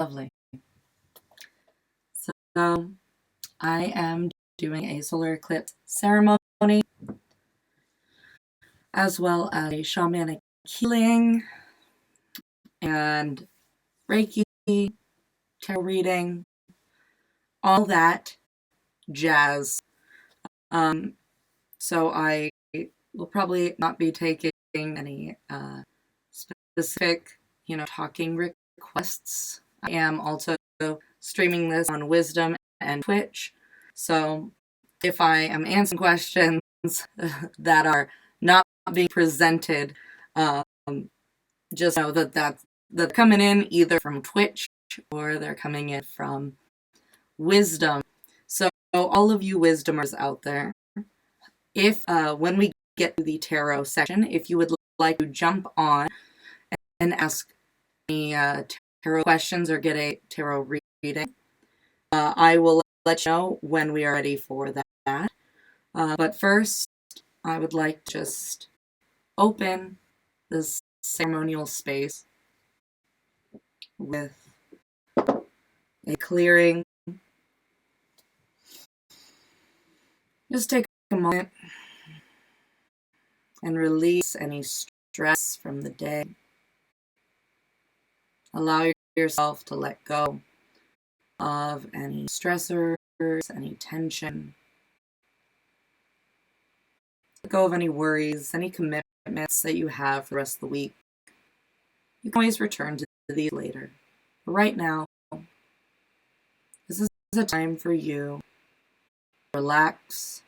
Lovely. So I am doing a solar eclipse ceremony as well as a shamanic healing and Reiki, tarot reading, all that jazz. So I will probably not be taking any specific, talking requests. I am also streaming this on Wisdom and Twitch. So if I am answering questions that are not being presented, just know that that's coming in either from Twitch or they're coming in from Wisdom. So all of you Wisdomers out there, if when we get to the tarot section, if you would like to jump on and ask any tarot questions or get a tarot reading, I will let you know when we are ready for that. But first, I would like to just open this ceremonial space with a clearing. Just take a moment and release any stress from the day. Allow yourself to let go of any stressors, any tension. Let go of any worries, any commitments that you have for the rest of the week. You can always return to these later. But right now, this is a time for you to relax,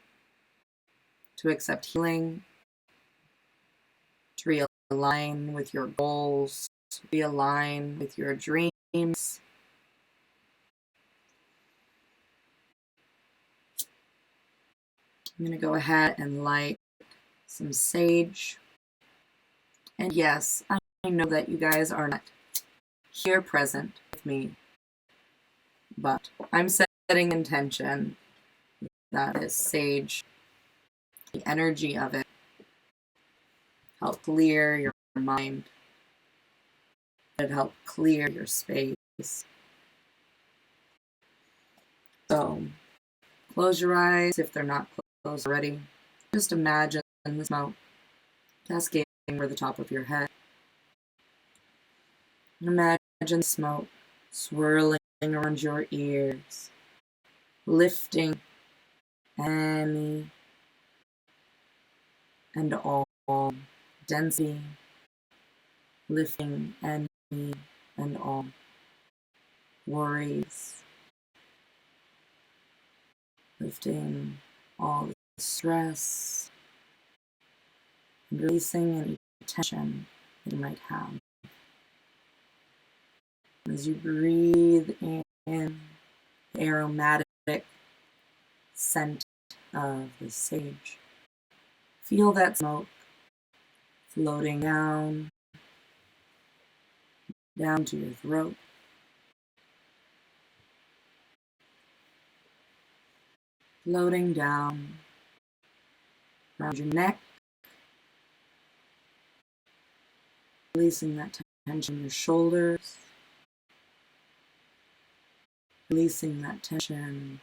to accept healing, to realign with your goals, to realign with your dreams. I'm going to go ahead and light some sage. And yes, I know that you guys are not here present with me, but I'm setting intention that is sage, the energy of it, help clear your mind, it help clear your space. So close your eyes if they're not closed already. Just imagine the smoke cascading over the top of your head. Imagine smoke swirling around your ears, lifting any and all density, lifting any and all worries, lifting all the stress, and releasing any tension you might have. As you breathe in the aromatic scent of the sage, feel that smoke floating down to your throat, floating down around your neck, releasing that tension in your shoulders, releasing that tension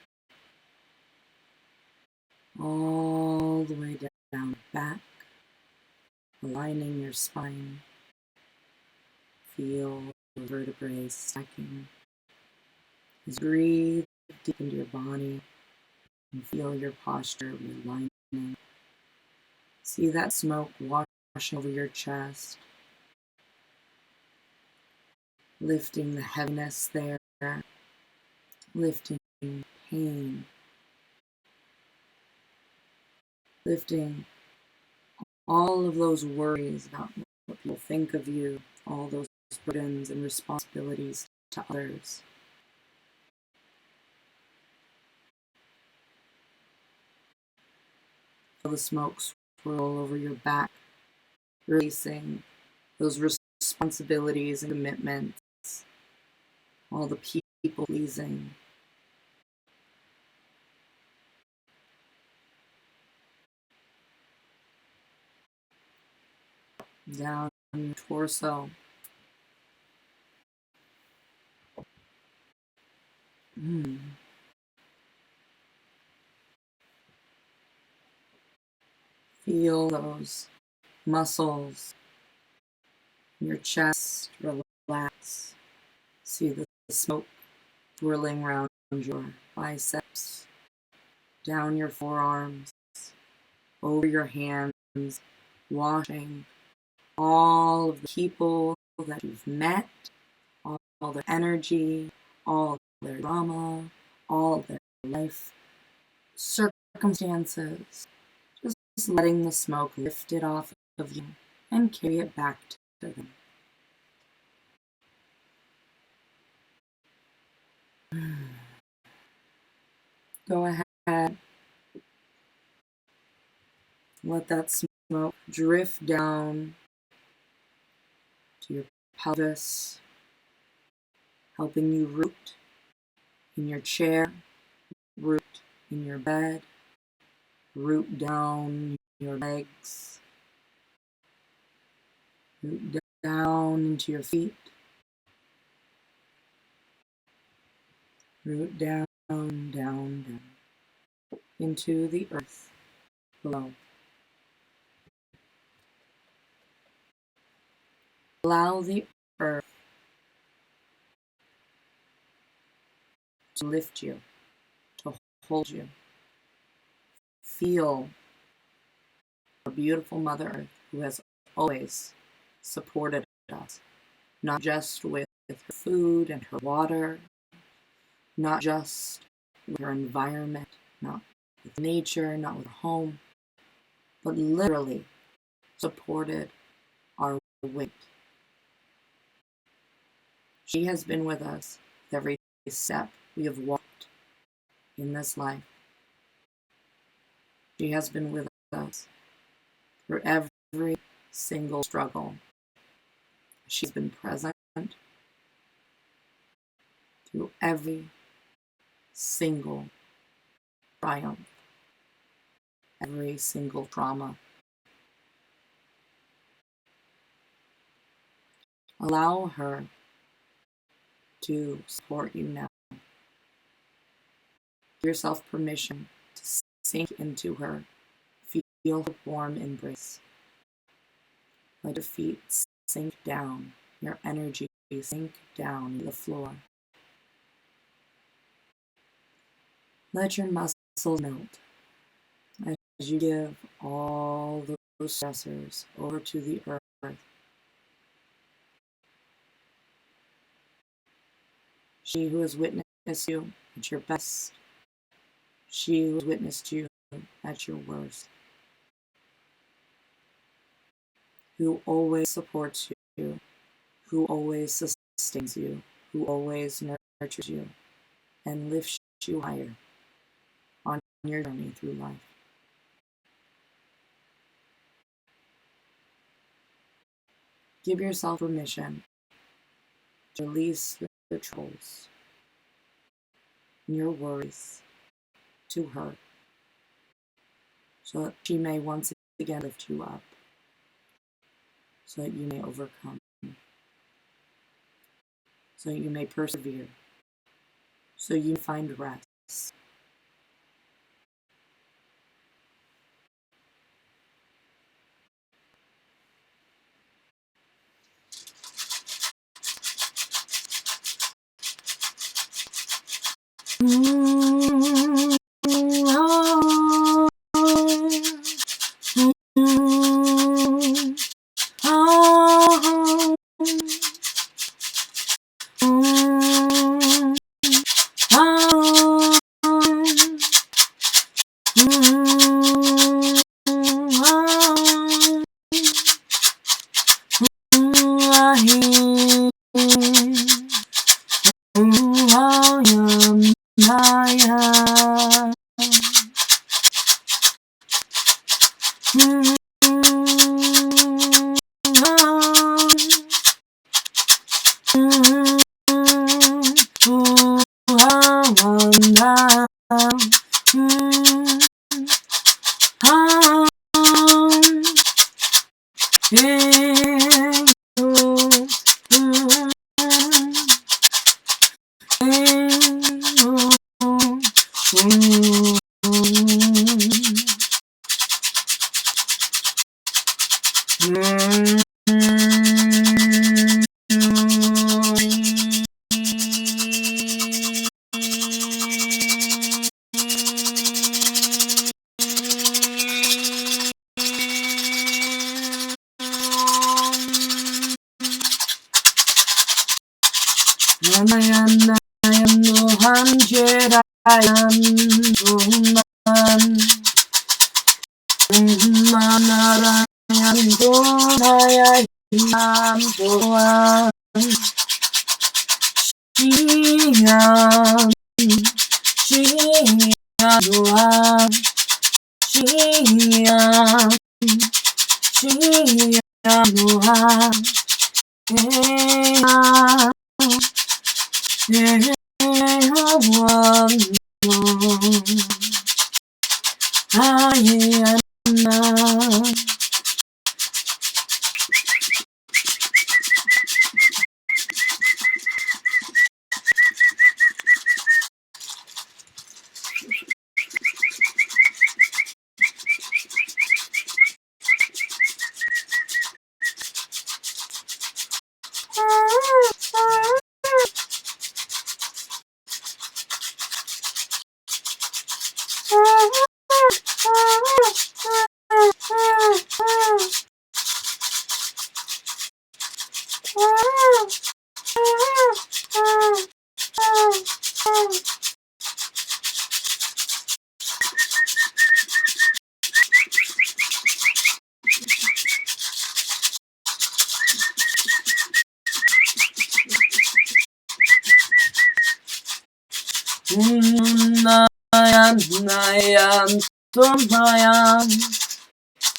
all the way down back, aligning your spine. Feel the vertebrae stacking. As you breathe deep into your body and feel your posture realigning. See that smoke wash over your chest, lifting the heaviness there, lifting pain, lifting all of those worries about what people think of you, all those burdens and responsibilities to others. Feel the smoke swirl over your back, releasing those responsibilities and commitments, all the people pleasing. Down your torso, Mm. Feel those muscles in your chest relax. See the smoke swirling around your biceps, down your forearms, over your hands, washing all of the people that you've met, all their energy, all their drama, all their life circumstances. Just letting the smoke lift it off of you and carry it back to them. Go ahead, let that smoke drift down to your pelvis, helping you root in your chair, root in your bed, root down your legs, root down into your feet, root down, down, down, into the earth below. Allow the earth to lift you, to hold you. Feel our beautiful Mother Earth, who has always supported us, not just with her food and her water, not just with her environment, not with nature, not with her home, but literally supported our weight. She has been with us with every step we have walked in this life. She has been with us through every single struggle. She's been present through every single triumph, every single trauma. Allow her to support you now. Give yourself permission to sink into her. Feel her warm embrace. Let your feet sink down, your energy sink down to the floor. Let your muscles melt as you give all those stressors over to the earth. She who has witnessed you at your best, she who has witnessed you at your worst, who always supports you, who always sustains you, who always nurtures you, and lifts you higher on your journey through life. Give yourself permission to release your troubles and your worries to her, so that she may once again lift you up, so that you may overcome, so that you may persevere, so you find rest.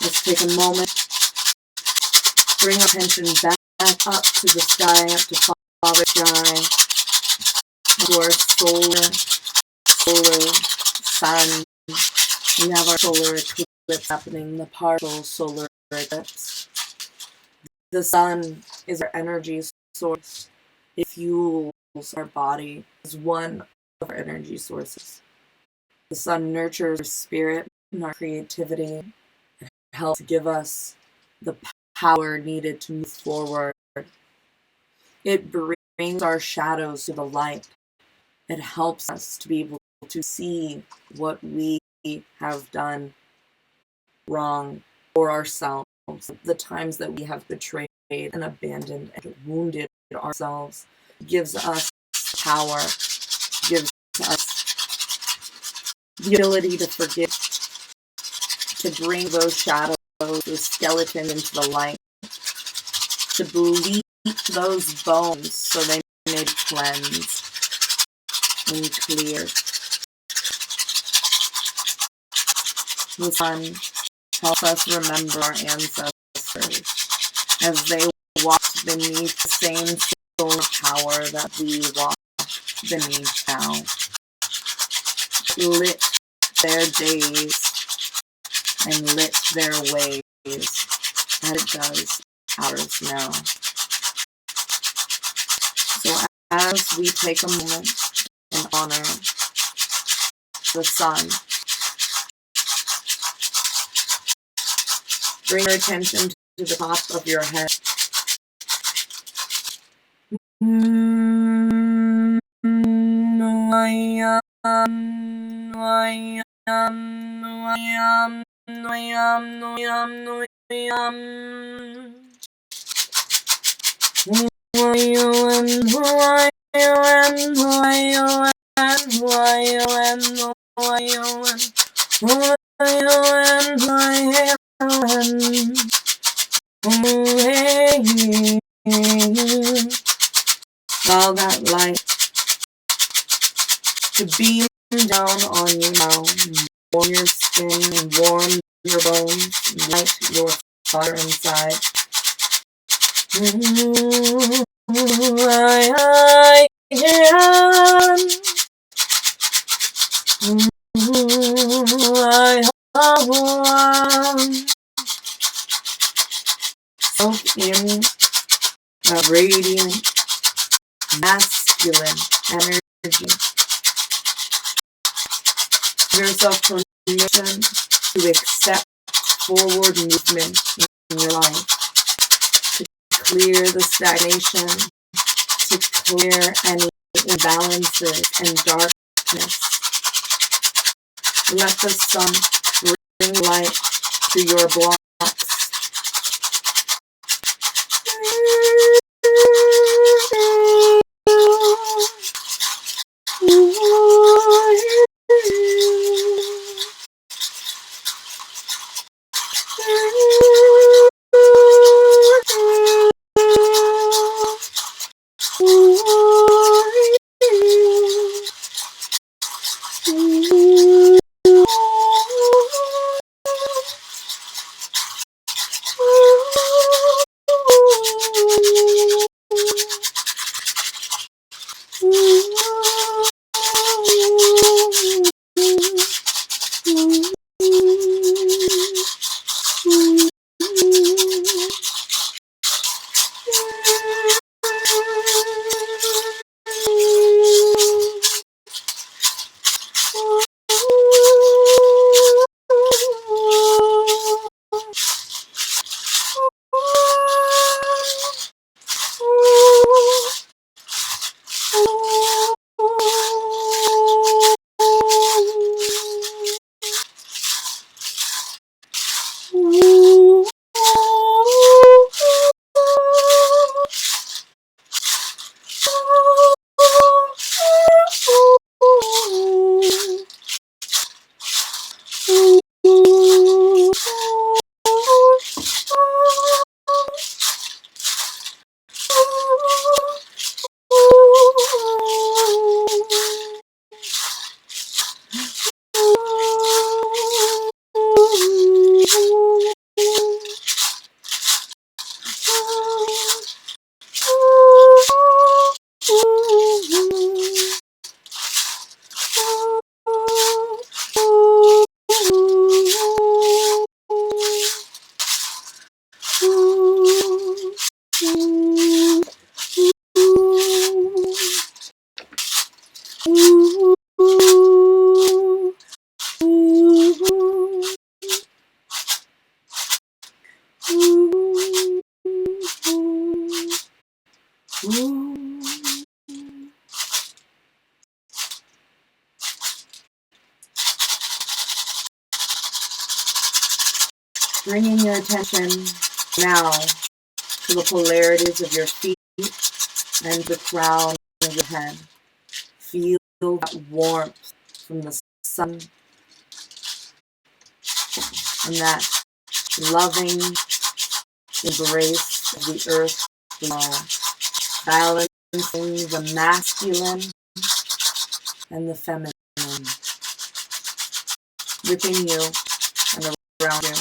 Let's take a moment, bring our attention back up to the sky, up to Father Sky, to our solar sun. We have our solar eclipse happening, the partial solar eclipse. The sun is our energy source. It fuels our body as one of our energy sources. The sun nurtures our spirit and our creativity. It helps give us the power needed to move forward. It brings our shadows to the light. It helps us to be able to see what we have done wrong for ourselves, the times that we have betrayed and abandoned and wounded ourselves. It gives us power, gives us the ability to forgive, to bring those shadows, those skeletons into the light, to bleach those bones so they may be cleansed and clear. The sun helps us remember our ancestors as they walked beneath the same solar power that we walk beneath now. Lit their days and lit their ways as it does ours now. So as we take a moment and honor the sun, bring your attention to the top of your head. Allow that light to beam down on you now, warm your skin, warm your bones, light your fire inside. Soak in that radiant, masculine energy. yourself permission to accept forward movement in your life, to clear the stagnation, to clear any imbalances and darkness. Let the sun bring light to your blocks. Bringing your attention now to the polarities of your feet and the crown of your head. Feel that warmth from the sun and that loving embrace of the earth below, balancing the masculine and the feminine within you and around you.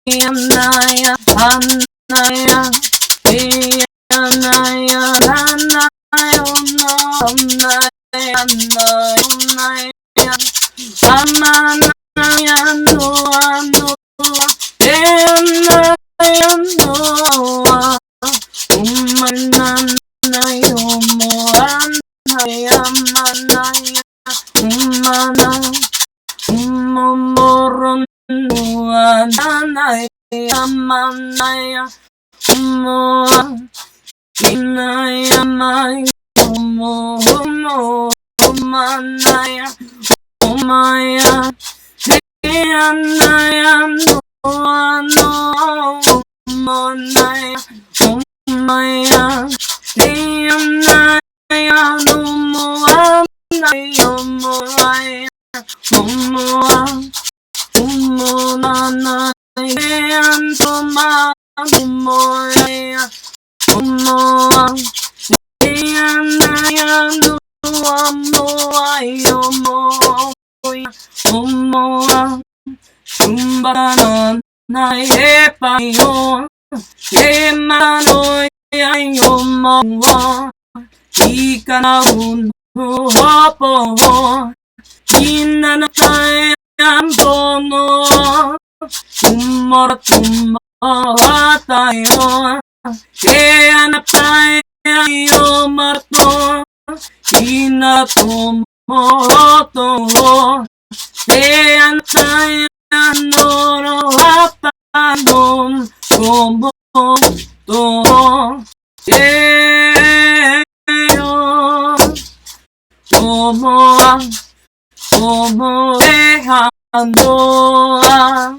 Anaya, Anaya, Anaya, Anaya, Anaya, Amanaya, Noa, Noa, Anaya, Noa, Umanaya, Moanaya, Manaya, Umana, Umomoron, Anaya, Amanaya, Umoa, Inaya, Maya, Umo, Umo, Umanaya, Umaya, Anaya, Noa, Noa, Umanaya, Umaya, Anaya, Umoa, Anaya, Umaya, Umoa, Umonana, Antoma, Umoya, Umoa, Anaya, Noa, Moa, Umoya, Umoa, Shumbana, Naepayo, Emano, Yayomoa, Ikanaun, Hopo, Inanatayan, Umaratumatayo, Eanatayo, Marto, Inatomoto, Eanatayo, Norohapanom, Tomo, Tomo, Tomo, Anoa,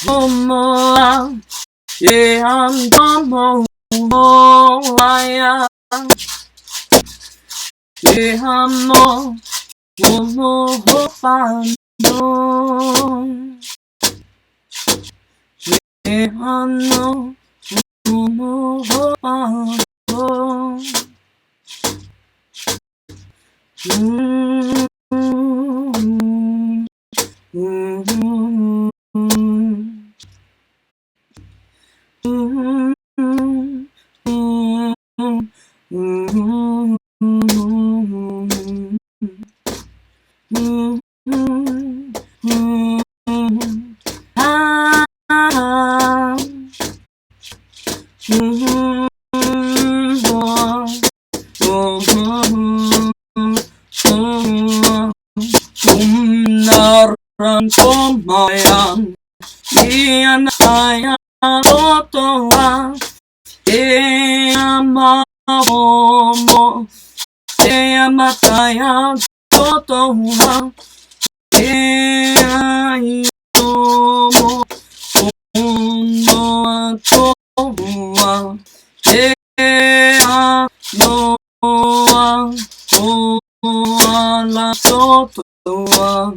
Momoa, Yehantomo, Moaya, Yehamo, Momo, Hopano, Yehano, Momo, Hopano, Komayan, iyan kaya otoa, mo, mataya otoa, mo, atoa, noa, la totoa,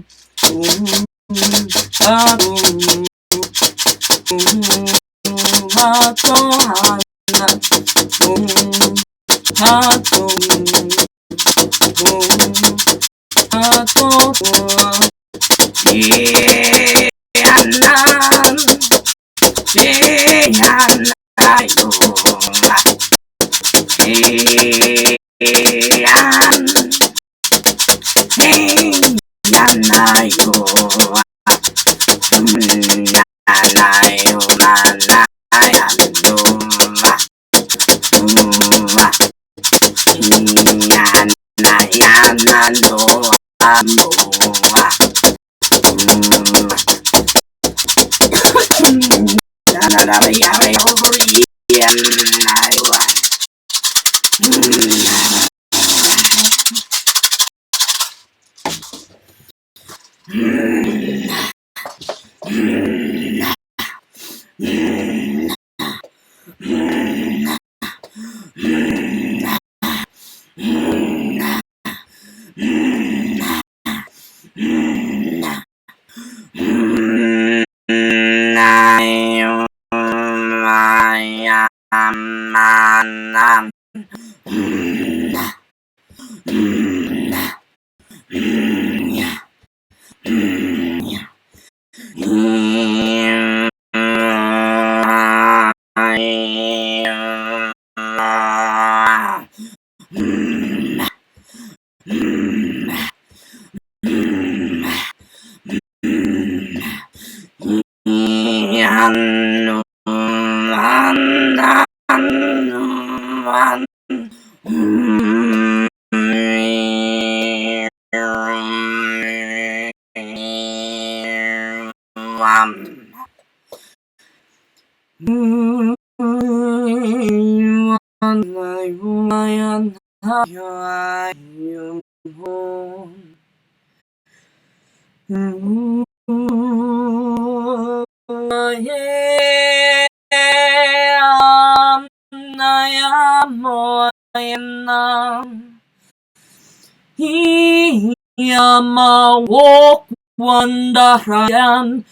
Wandaran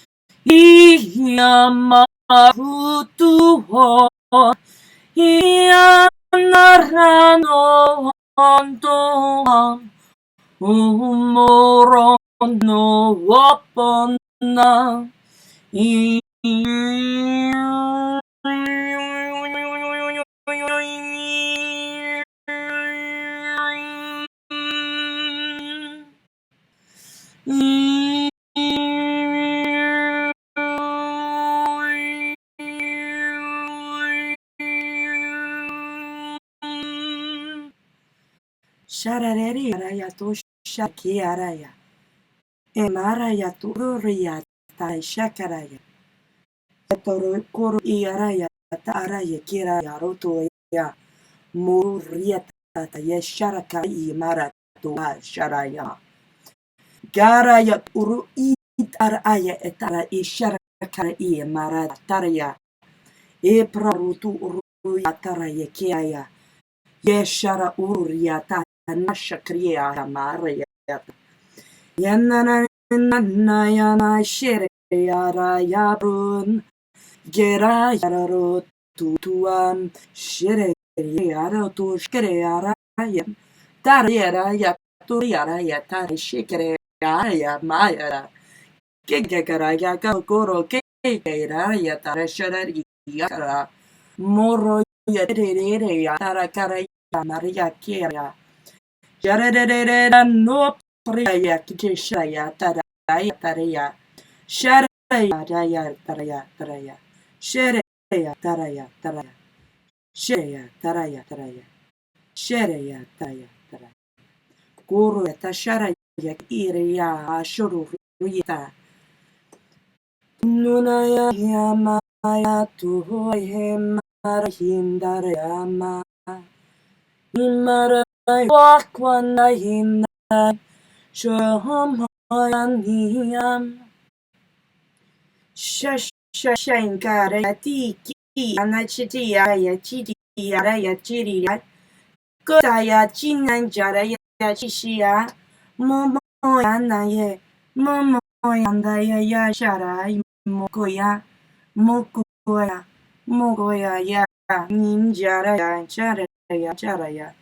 Iyama Hutuho Iyanarano Hontoa Umoron no Wapona Sharareri arayato shaki araya. Emaraya tururia tai shakaraya. Toro koro iaraya ta araya kiraya roto ya. Muria ta yesharaka imara to sharaya. Garaya uru it araya etara isharaka imara taraya. Eprarutu uru yataraya kiaya. Yeshara uria ta nashakriya maraya. Yanana yana shere yara yarun gera yaro tutuam shere yara tu shkere yara yam tar yara ya tu yara ya tar shikere yara ya mayara kegara ya goro kegara ya tar shere yara moro ya tere ya tar kara ya maria kera Jarada no Raya Kitishaya Taraya Taraya Sharaya Taraya Taraya Sharaya Taraya Taraya Sharaya Taraya Taraya Sharaya Taraya Taraya Guru Tasharaya Iria Ashuru Rita Nunaya Yamaya Tuhoyem Hindarayama Himara Wakwana Himna Shaham Hoyan Shashankara Tiki Anachitia Chiti Araya Chiria Kotaya Chinan Jaraya Chishia Momoyanaye Momoyandaya Yashara Mokoya Mokoya Mogoya Ya Ninjaraya Charaya Charaya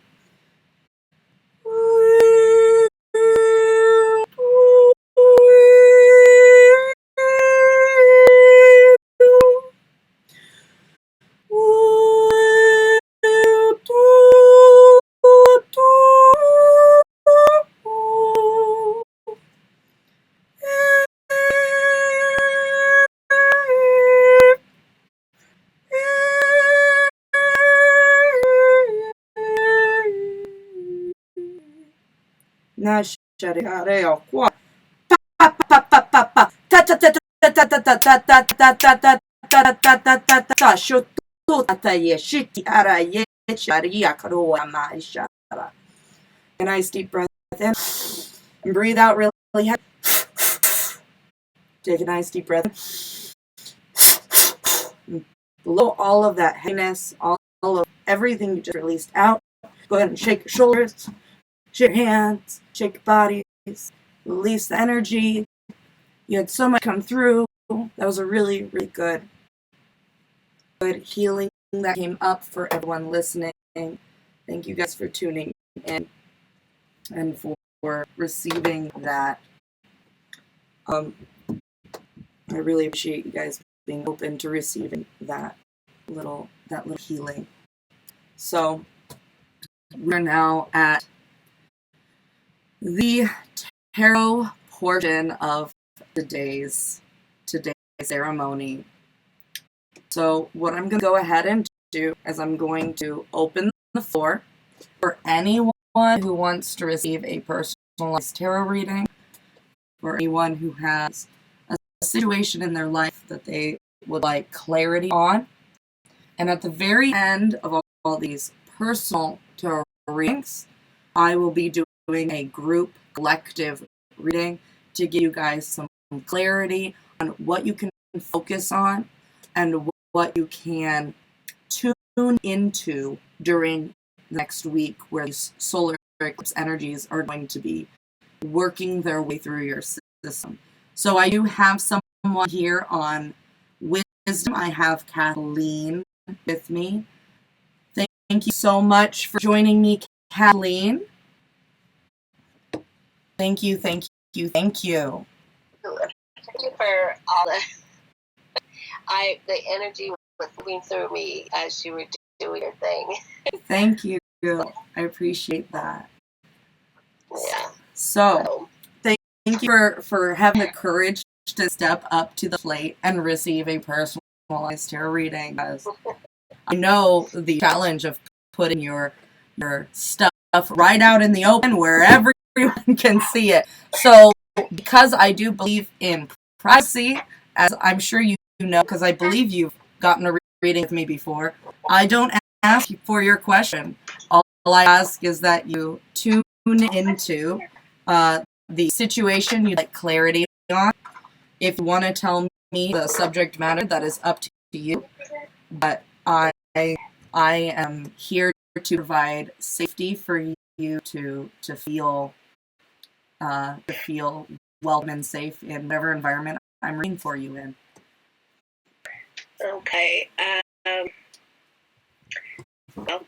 Nashareo qua pa pa pa pa pa ta ta ta ta ta ta ta ta ta ta ta ta ta shoto ta ye shiki ara ye sharia karoa maishara. A nice deep breath in and breathe out really heavy. Take a nice deep breath in. Blow all of that heaviness, all of everything you just released out. Go ahead and shake your shoulders, shake your hands, shake your bodies, release the energy. You had so much come through. That was a really, really good healing that came up for everyone listening. Thank you guys for tuning in and for receiving that. I really appreciate you guys being open to receiving that. little healing. So we're now at the tarot portion of today's ceremony. So what I'm going to go ahead and do is I'm going to open the floor for anyone who wants to receive a personalized tarot reading, or anyone who has a situation in their life that they would like clarity on. And at the very end of all these personal tarot readings, I will be doing a group collective reading to give you guys some clarity on what you can focus on and what you can tune into during the next week, where these solar eclipse energies are going to be working their way through your system. So I do have someone here on wisdom. I have Kathleen with me. Thank you so much for joining me, Kathleen. Thank you. Thank you for all the energy was moving through me as you were doing your thing. Thank you. I appreciate that. Yeah. So thank you for having the courage to step up to the plate and receive a personalized tarot reading. Because I know the challenge of putting your stuff right out in the open where everyone can see it. So because I do believe in privacy, as I'm sure you know, because I believe you've gotten a reading with me before, I don't ask for your question. All I ask is that you tune into the situation you'd like clarity on. If you want to tell me the subject matter, that is up to you. But I am here to provide safety for you to feel welcome and safe in whatever environment I'm reading for you in. Okay. Well,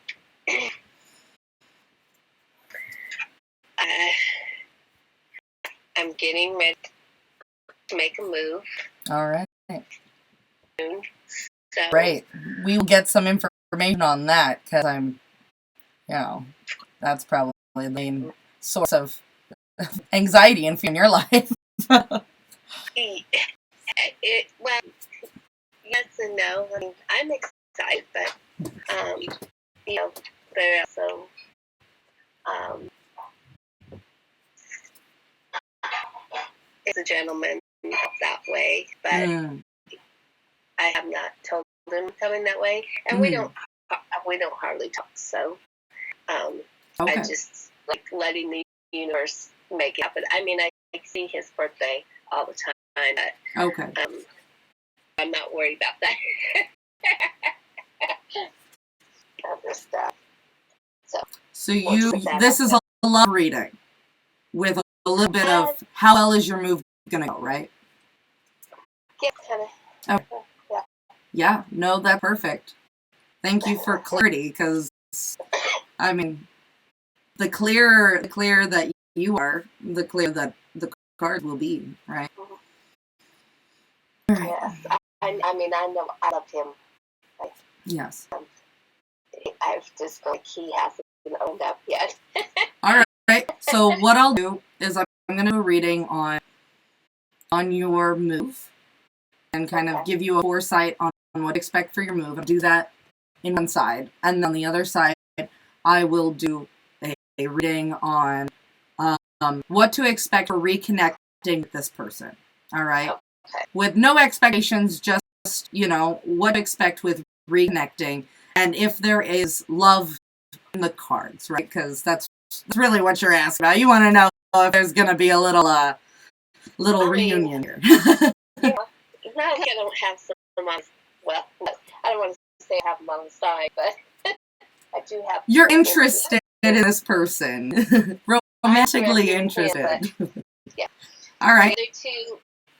I'm getting ready to make a move. All right. So, great. We will get some information on that, because that's probably the main source of anxiety and fear in your life. well, yes and no. I mean, I'm excited, but there also is a gentleman that way, but I have not told him coming that way, and we don't hardly talk. So okay. I just like letting the universe make it happen. I mean, I see his birthday all the time, but okay. I'm not worried about that. Other stuff. So this is a love reading with a little bit of how well is your move gonna go, right? Yeah, kind of. Oh. Yeah, no, that's perfect. Thank you for clarity, because I mean, the clearer that you are, the clearer that the cards will be, right? Right. Yes, I mean, I know I love him. Yes. I've just feel like he hasn't owned up yet. All right. So what I'll do is I'm going to do a reading on your move and kind of give you a foresight on what to expect for your move. I'll do that in one side, and on the other side, I will do a reading on what to expect for reconnecting with this person. All right. Okay. With no expectations, just what to expect with reconnecting, and if there is love in the cards, right? Because that's really what you're asking about. You want to know if there's going to be a little reunion here. Yeah, not like I don't have some on. Well, I don't want to say I have them on the side, but I do have. You're interested in this person, romantically interested. Yeah. All right. The other two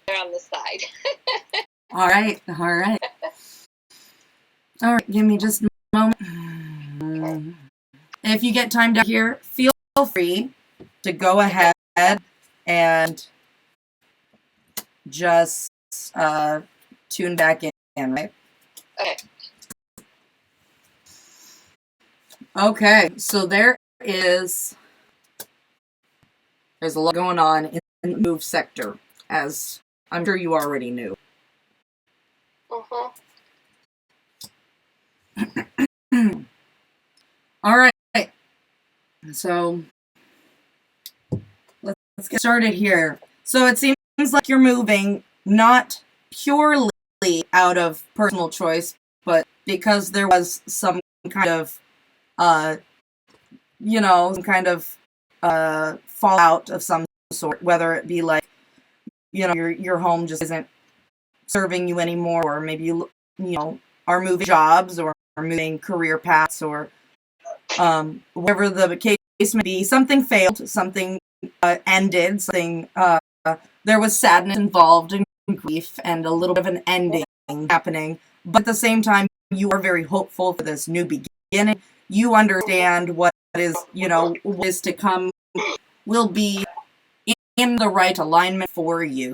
are on the side. All right. All right. Give me just a moment. Okay. If you get time down here, feel free to go ahead and just tune back in, right? Okay. Okay, so there's a lot going on in the move sector, as I'm sure you already knew. Mm-hmm. All right, so let's get started here. So it seems like you're moving not purely out of personal choice, but because there was some kind of, uh, some kind of fallout of some sort, whether it be like, your home just isn't serving you anymore, or maybe are moving jobs or moving career paths, or whatever the case may be. Something failed, something ended, something there was sadness involved and grief and a little bit of an ending happening. But at the same time, you are very hopeful for this new beginning. You understand what is to come will be in the right alignment for you.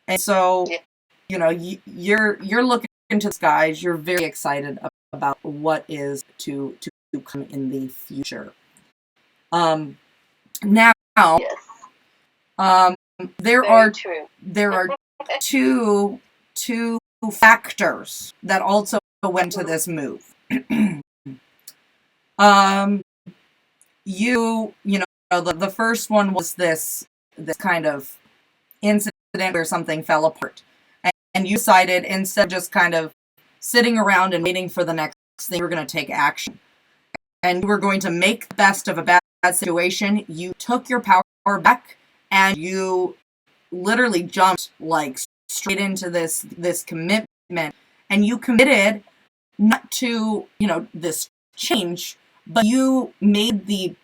And so, you're looking into the skies. You're very excited about what is to come in the future. Now, Yes. There Very are true. there are two factors that also went into this move. um, the first one was this kind of incident where something fell apart, and you decided, instead of just kind of sitting around and waiting for the next thing, you were going to take action, and you were going to make the best of a bad situation. You took your power back, and you literally jumped like straight into this commitment, and you committed not to this change, but you made the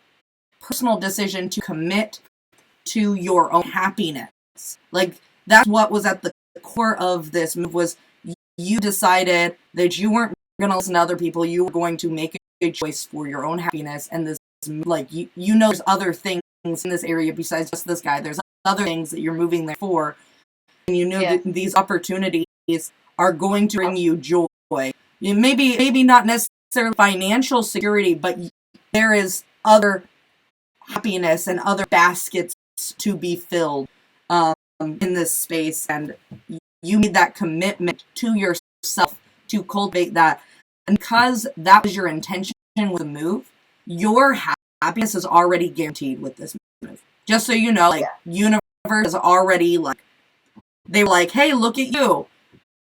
personal decision to commit to your own happiness. Like, that's what was at the core of this move. Was you decided that you weren't going to listen to other people. You were going to make a choice for your own happiness. And this, like, there's other things in this area besides just this guy. There's other things that you're moving there for, and that these opportunities are going to bring you joy. Maybe not necessarily financial security, but there is other happiness and other baskets to be filled in this space, and you made that commitment to yourself to cultivate that. And because that was your intention with the move, your happiness is already guaranteed with this move. Just so you know, like, universe is already like, they were like, hey, look at you.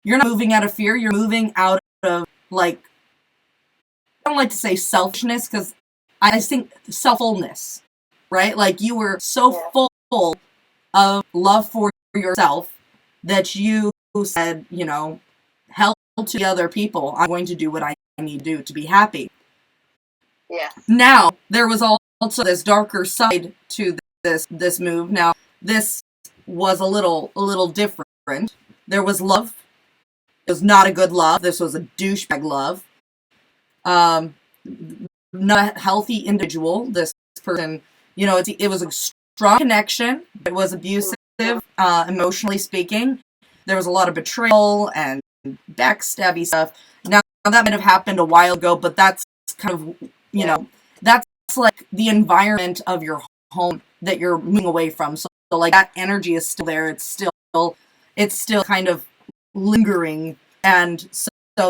You're not moving out of fear. You're moving out of, like, I don't like to say selfishness, because I think selffulness, right? Like, you were so full of love for yourself that you said, help to the other people. I'm going to do what I need to do to be happy. Yeah. Now, there was also this darker side to this move. Now, this was a little different. There was love. It was not a good love. This was a douchebag love. Not a healthy individual. This person, it was a strong connection. It was abusive, emotionally speaking. There was a lot of betrayal and backstabby stuff. Now, that might have happened a while ago, but that's kind of, that's like the environment of your home that you're moving away from. So like, that energy is still there. It's still kind of lingering. And so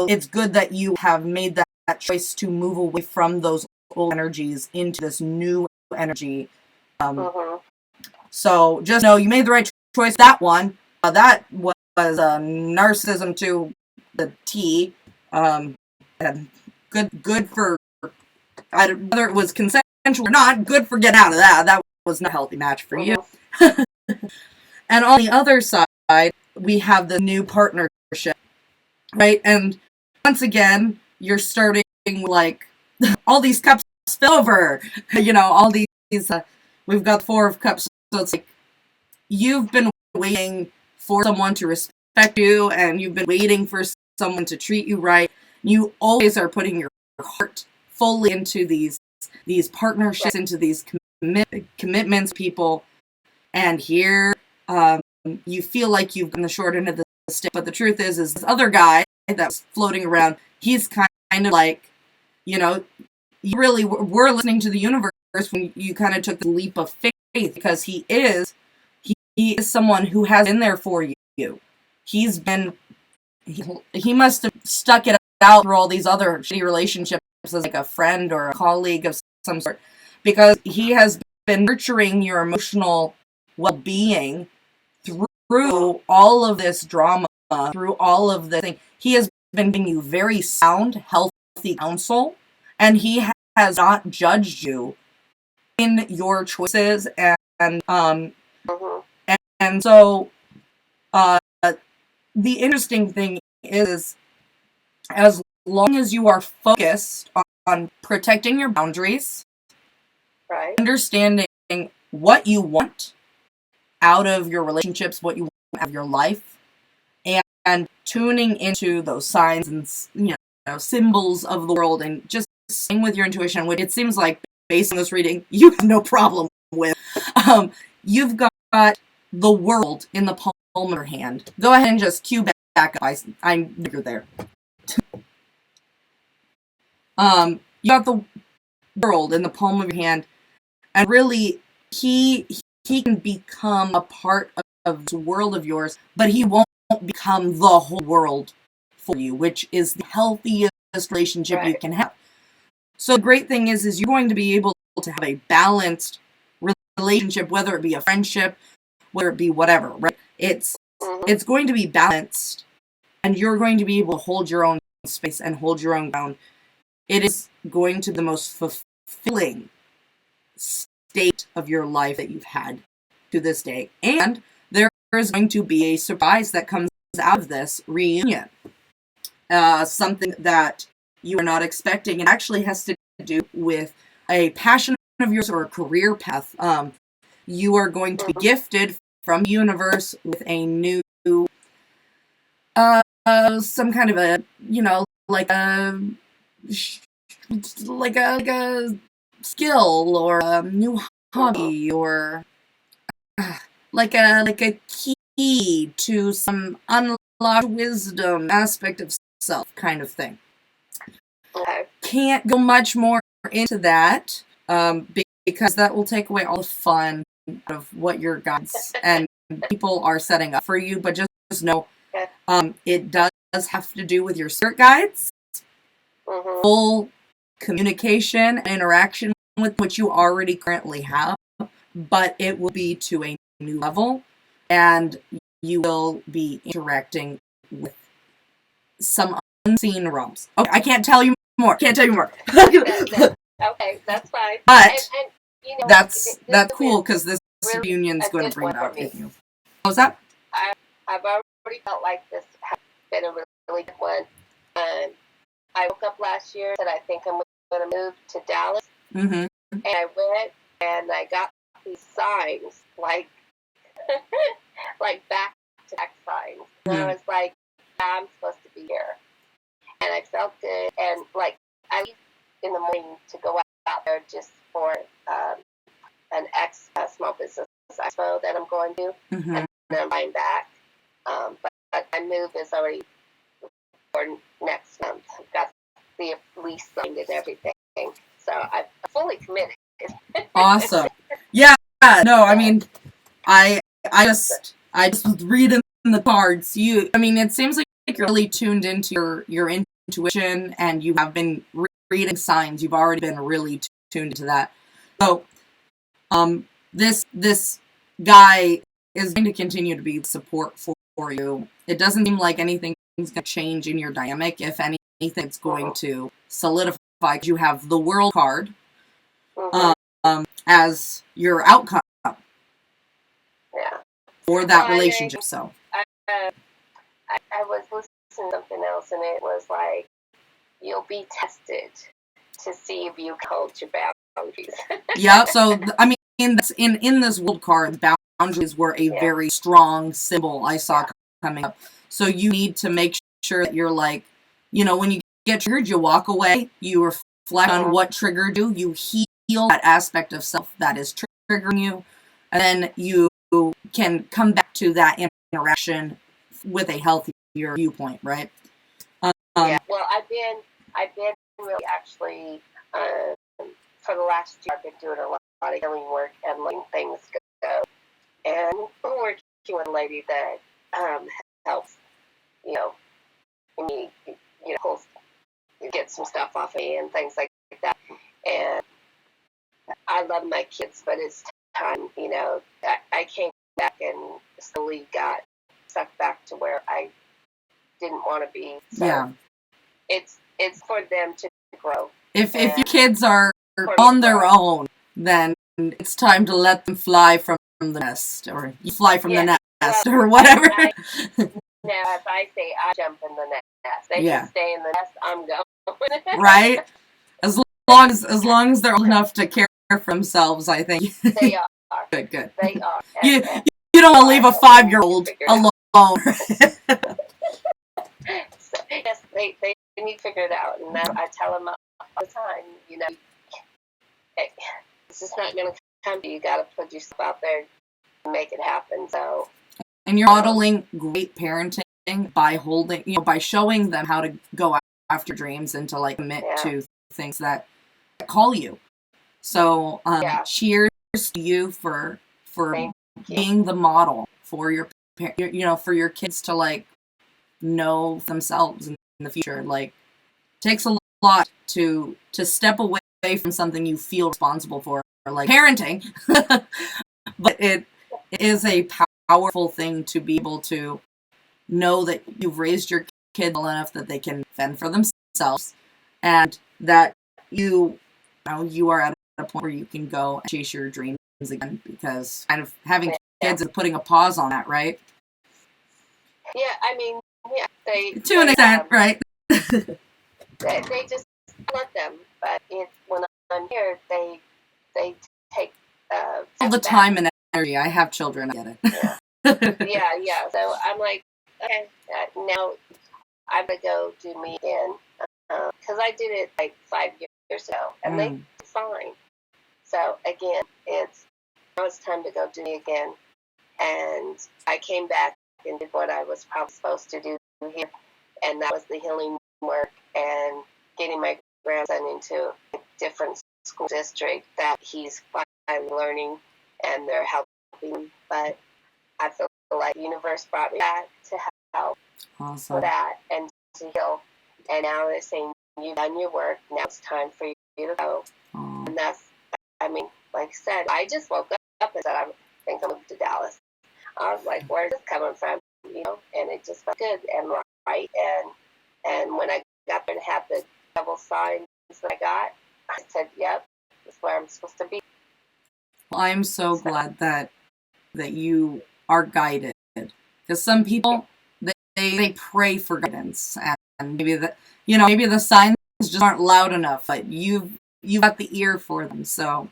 it's good that you have made that choice to move away from those old energies into this new energy. So just know you made the right choice. That one, that was narcissism to the T. And good for, whether it was consensual or not, good for getting out of that. That was not a healthy match for you. And on the other side, we have the new partnership, right? And once again, you're starting like, all these cups spill over, all these, we've got 4 of cups. So it's like, you've been waiting for someone to respect you, and you've been waiting for someone to treat you right. You always are putting your heart fully into these partnerships, into these commitments, people. And here, you feel like you've gotten the short end of the stick. But the truth is this other guy that's floating around, he's kind of like, you really were listening to the universe when you kind of took the leap of faith, because he is someone who has been there for you. He's been, he must have stuck it out through all these other shitty relationships as like a friend or a colleague of some sort, because he has been nurturing your emotional well-being through all of this drama, through all of the thing. He has been giving you very sound, healthy counsel, and he has not judged you in your choices, and so the interesting thing is, as long as you are focused on protecting your boundaries, right, understanding what you want out of your relationships, what you want out of your life, and tuning into those signs and symbols of the world, and just staying with your intuition, which it seems like, based on this reading, you have no problem with. You've got the world in the palm of your hand. Go ahead and just cue back up. I know you're there. You got the world in the palm of your hand, and really, he can become a part of the world of yours, but he won't become the whole world for you, which is the healthiest relationship you can have. So the great thing is you're going to be able to have a balanced relationship, whether it be a friendship, whether it be whatever, right? It's going to be balanced, and you're going to be able to hold your own space and hold your own ground. It is going to be the most fulfilling state of your life that you've had to this day. And there is going to be a surprise that comes out of this reunion. Something that you are not expecting. It actually has to do with a passion of yours or a career path. You are going to be gifted from the universe with a new, some kind of a, like a skill or a new hobby, or like a key to some unlocked wisdom aspect of self, kind of thing. Can't go much more into that, because that will take away all the fun of what your guides and people are setting up for you. But just know, it does have to do with your spirit guides, full communication and interaction with what you already currently have, but it will be to a new level, and you will be interacting with some unseen realms. Okay, I can't tell you more. Okay, that's fine. But that's cool, because this reunion is going to bring it out with you. What was that? I've already felt like this has been a really good one. I woke up last year and said, I think I'm going to move to Dallas. And I went and I got these signs, like back-to-back signs. And I was like, I'm supposed to be here. And I felt good. And I leave in the morning to go out there just for an small business expo that I'm going to. And then I'm flying back. But my move is already for next month. I've got the lease signed and everything. So I'm fully committed. Awesome. Yeah. No, I mean, I just read in the cards. It seems like you're really tuned into your intuition, and you have been reading signs. You've already been really tuned into that. So, this guy is going to continue to be support for you. It doesn't seem like anything's going to change in your dynamic. If anything, it's going to solidify, because you have the World card as your outcome for that relationship. So I was listening to something else, and it was like, you'll be tested to see if you hold your boundaries. Yeah. So in this World card, boundaries were a very strong symbol I saw coming up. So you need to make sure that you're when you get triggered, you walk away, you reflect on what triggered you, you heal that aspect of self that is triggering you, and then you can come back to that interaction with a healthier viewpoint, right? Well, I've been really actually for the last year, I've been doing a lot of healing work and letting things go. And I'm working with a lady that helps, me, get some stuff off of me and things like that. And I love my kids, but it's time, I came back and slowly got sucked back to where I didn't want to be. So yeah. It's for them to grow. If your kids are on their own, then it's time to let them fly from the nest, or you fly from the nest, or whatever. Now, if I say I jump in the nest, they can stay in the nest, I'm going. Right? As long as they're old enough to care for themselves, I think. They are. Good. They are. You don't want to leave a 5-year-old alone. So, yes, they need to figure it out, and I tell them all the time, hey, it's just not going to come to you. You got to put yourself out there and make it happen. So, and you're modeling great parenting by by showing them how to go after dreams and to commit to things that call you. So, cheers to you for being the model for your for your kids to know themselves in the future. It takes a lot to step away from something you feel responsible for, like parenting, but it is a powerful thing to be able to know that you've raised your kids well enough that they can fend for themselves, and that you are at a point where you can go and chase your dreams again, because kind of having kids is putting a pause on that, right? Yeah, I mean, to an extent, right? they just let them, but when I'm here, they take all the time and energy. I have children, I get it. Yeah. So I'm like, okay, now I'm gonna go do me again, because I did it 5 years ago, and they fine. So again, now it's time to go do me again, and I came back and did what I was probably supposed to do here, and that was the healing work and getting my grandson into a different school district that he's finally learning, and they're helping him. But I feel like the universe brought me back to help with that and to heal. And now they're saying, you've done your work, now it's time for you to go. And that's, like I said, I just woke up and said, I think I'm moving to Dallas. I was like, where's this coming from? And it just felt good and right. And when I got there and had the double signs that I got, I said, yep, that's where I'm supposed to be. Well, I'm so glad that you are guided, because some people they pray for guidance, and maybe the signs just aren't loud enough, but you've got the ear for them. So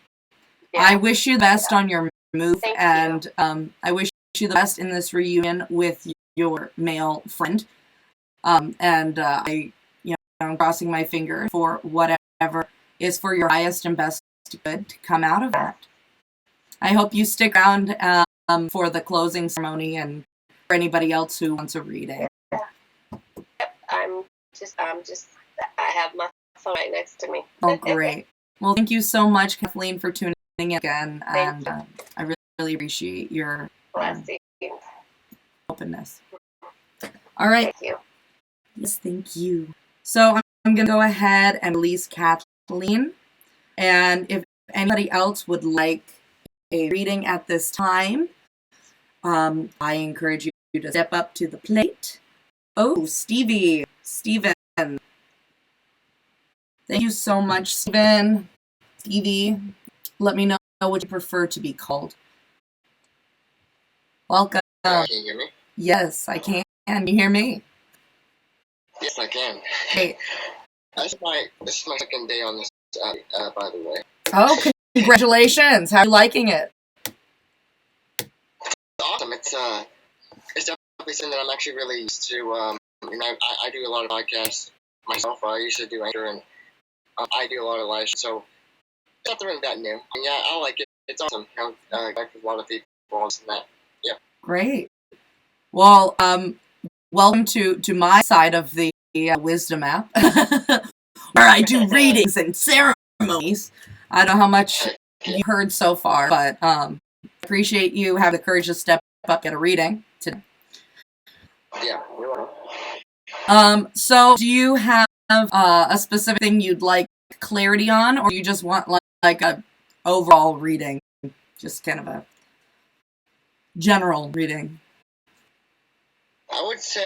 I wish you the best on your move. Thank and you. I wish you the best in this reunion with your male friend. And I'm crossing my fingers for whatever is for your highest and best good to come out of that. I hope you stick around for the closing ceremony and for anybody else who wants a reading. Yep, I'm just, I have my phone right next to me. Oh, great. Well, thank you so much, Kathleen, for tuning in again. And I really appreciate your openness. All right. Thank you. Yes, thank you. So I'm going to go ahead and release Kathleen. And if anybody else would like a reading at this time, I encourage you to step up to the plate. Oh, Steven. Thank you so much, Stevie. Let me know what you prefer to be called. Welcome. Can you hear me? Yes, I can. Can you hear me? Yes, I can. Hey. This is my second day on this, by the way. Oh, congratulations. How are you liking it? It's awesome. It's definitely something that I'm actually really used to. I do a lot of podcasts myself. I used to do Anchor, and I do a lot of live, so it's nothing really that new. And yeah, I like it. It's awesome. I connect with a lot of people and that. Yeah. Great. Well, welcome to my side of the Wisdom app, where I do readings and ceremonies ceremonies. I don't know how much you heard so far, but appreciate you having the courage to step up, get a reading today. Yeah, we will. So do you have a specific thing you'd like clarity on, or you just want like a overall reading, just kind of a general reading? I would say,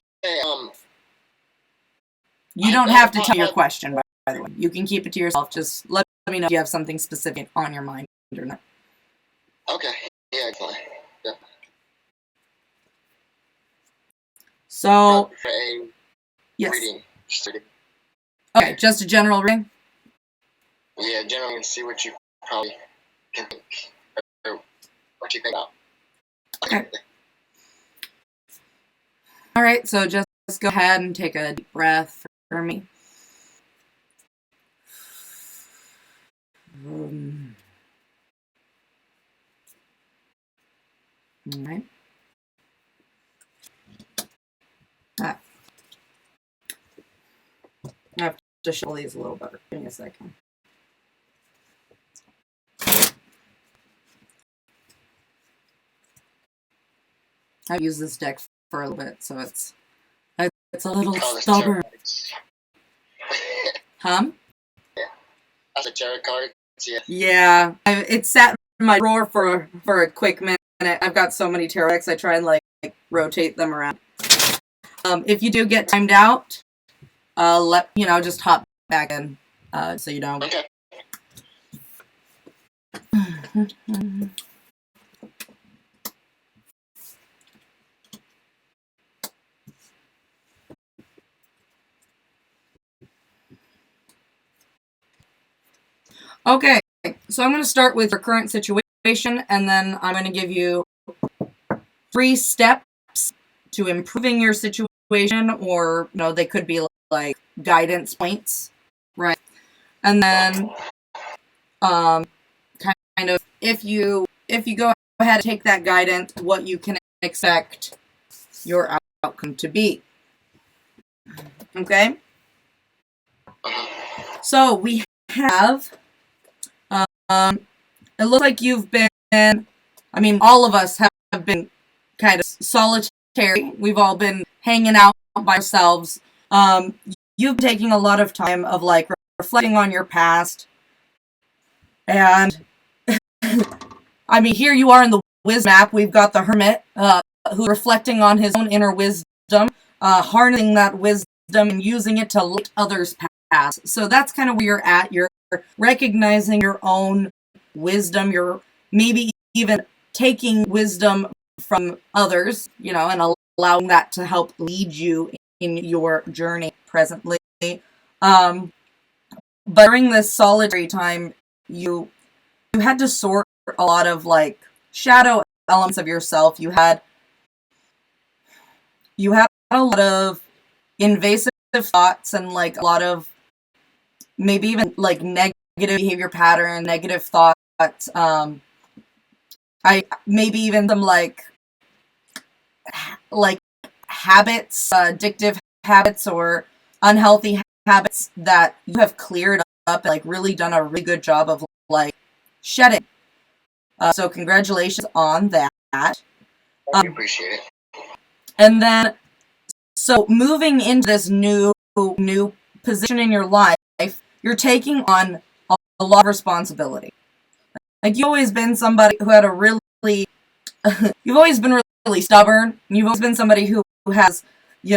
you don't have to tell your question, by the way. You can keep it to yourself. Just let me know if you have something specific on your mind or not. Okay. Yeah, fine. Yeah. So, for a yes. reading. Okay, just a general reading? Yeah, generally, and see what you probably can think, or what you think about. Okay. All right, so just go ahead and take a deep breath for me. All right. I have to shuffle these a little better. Give me a second. I've used this deck for a little bit, so it's a little stubborn. Huh? Yeah. As a tarot card, yeah. Yeah, it sat in my drawer for a quick minute. I've got so many tarot decks, I try and like rotate them around. If you do get timed out, just hop back in, so you know. Okay. Okay, so I'm going to start with your current situation, and then I'm going to give you 3 steps to improving your situation, or they could be like guidance points, right? And then, kind of, if you go ahead and take that guidance, what you can expect your outcome to be. Okay? So we have, it looks like you've been, all of us have been kind of solitary. We've all been hanging out by ourselves. You've been taking a lot of time of like reflecting on your past. And here you are in the wisdom map. We've got the hermit, who's reflecting on his own inner wisdom, harnessing that wisdom and using it to light others' past. So that's kind of where you're at. You're recognizing your own wisdom. You're maybe even taking wisdom from others, and allowing that to help lead you in your journey presently. But during this solitary time, you had to sort a lot of like shadow elements of yourself. You had a lot of invasive thoughts and like a lot of maybe even like negative behavior pattern, negative thoughts. I maybe even some like habits, addictive habits or unhealthy habits that you have cleared up and like really done a really good job of like shedding. So congratulations on that. I appreciate it. And then, so moving into this new position in your life, you're taking on a lot of responsibility. Like you've always been somebody who had a really, you've always been really stubborn. You've always been somebody who has, you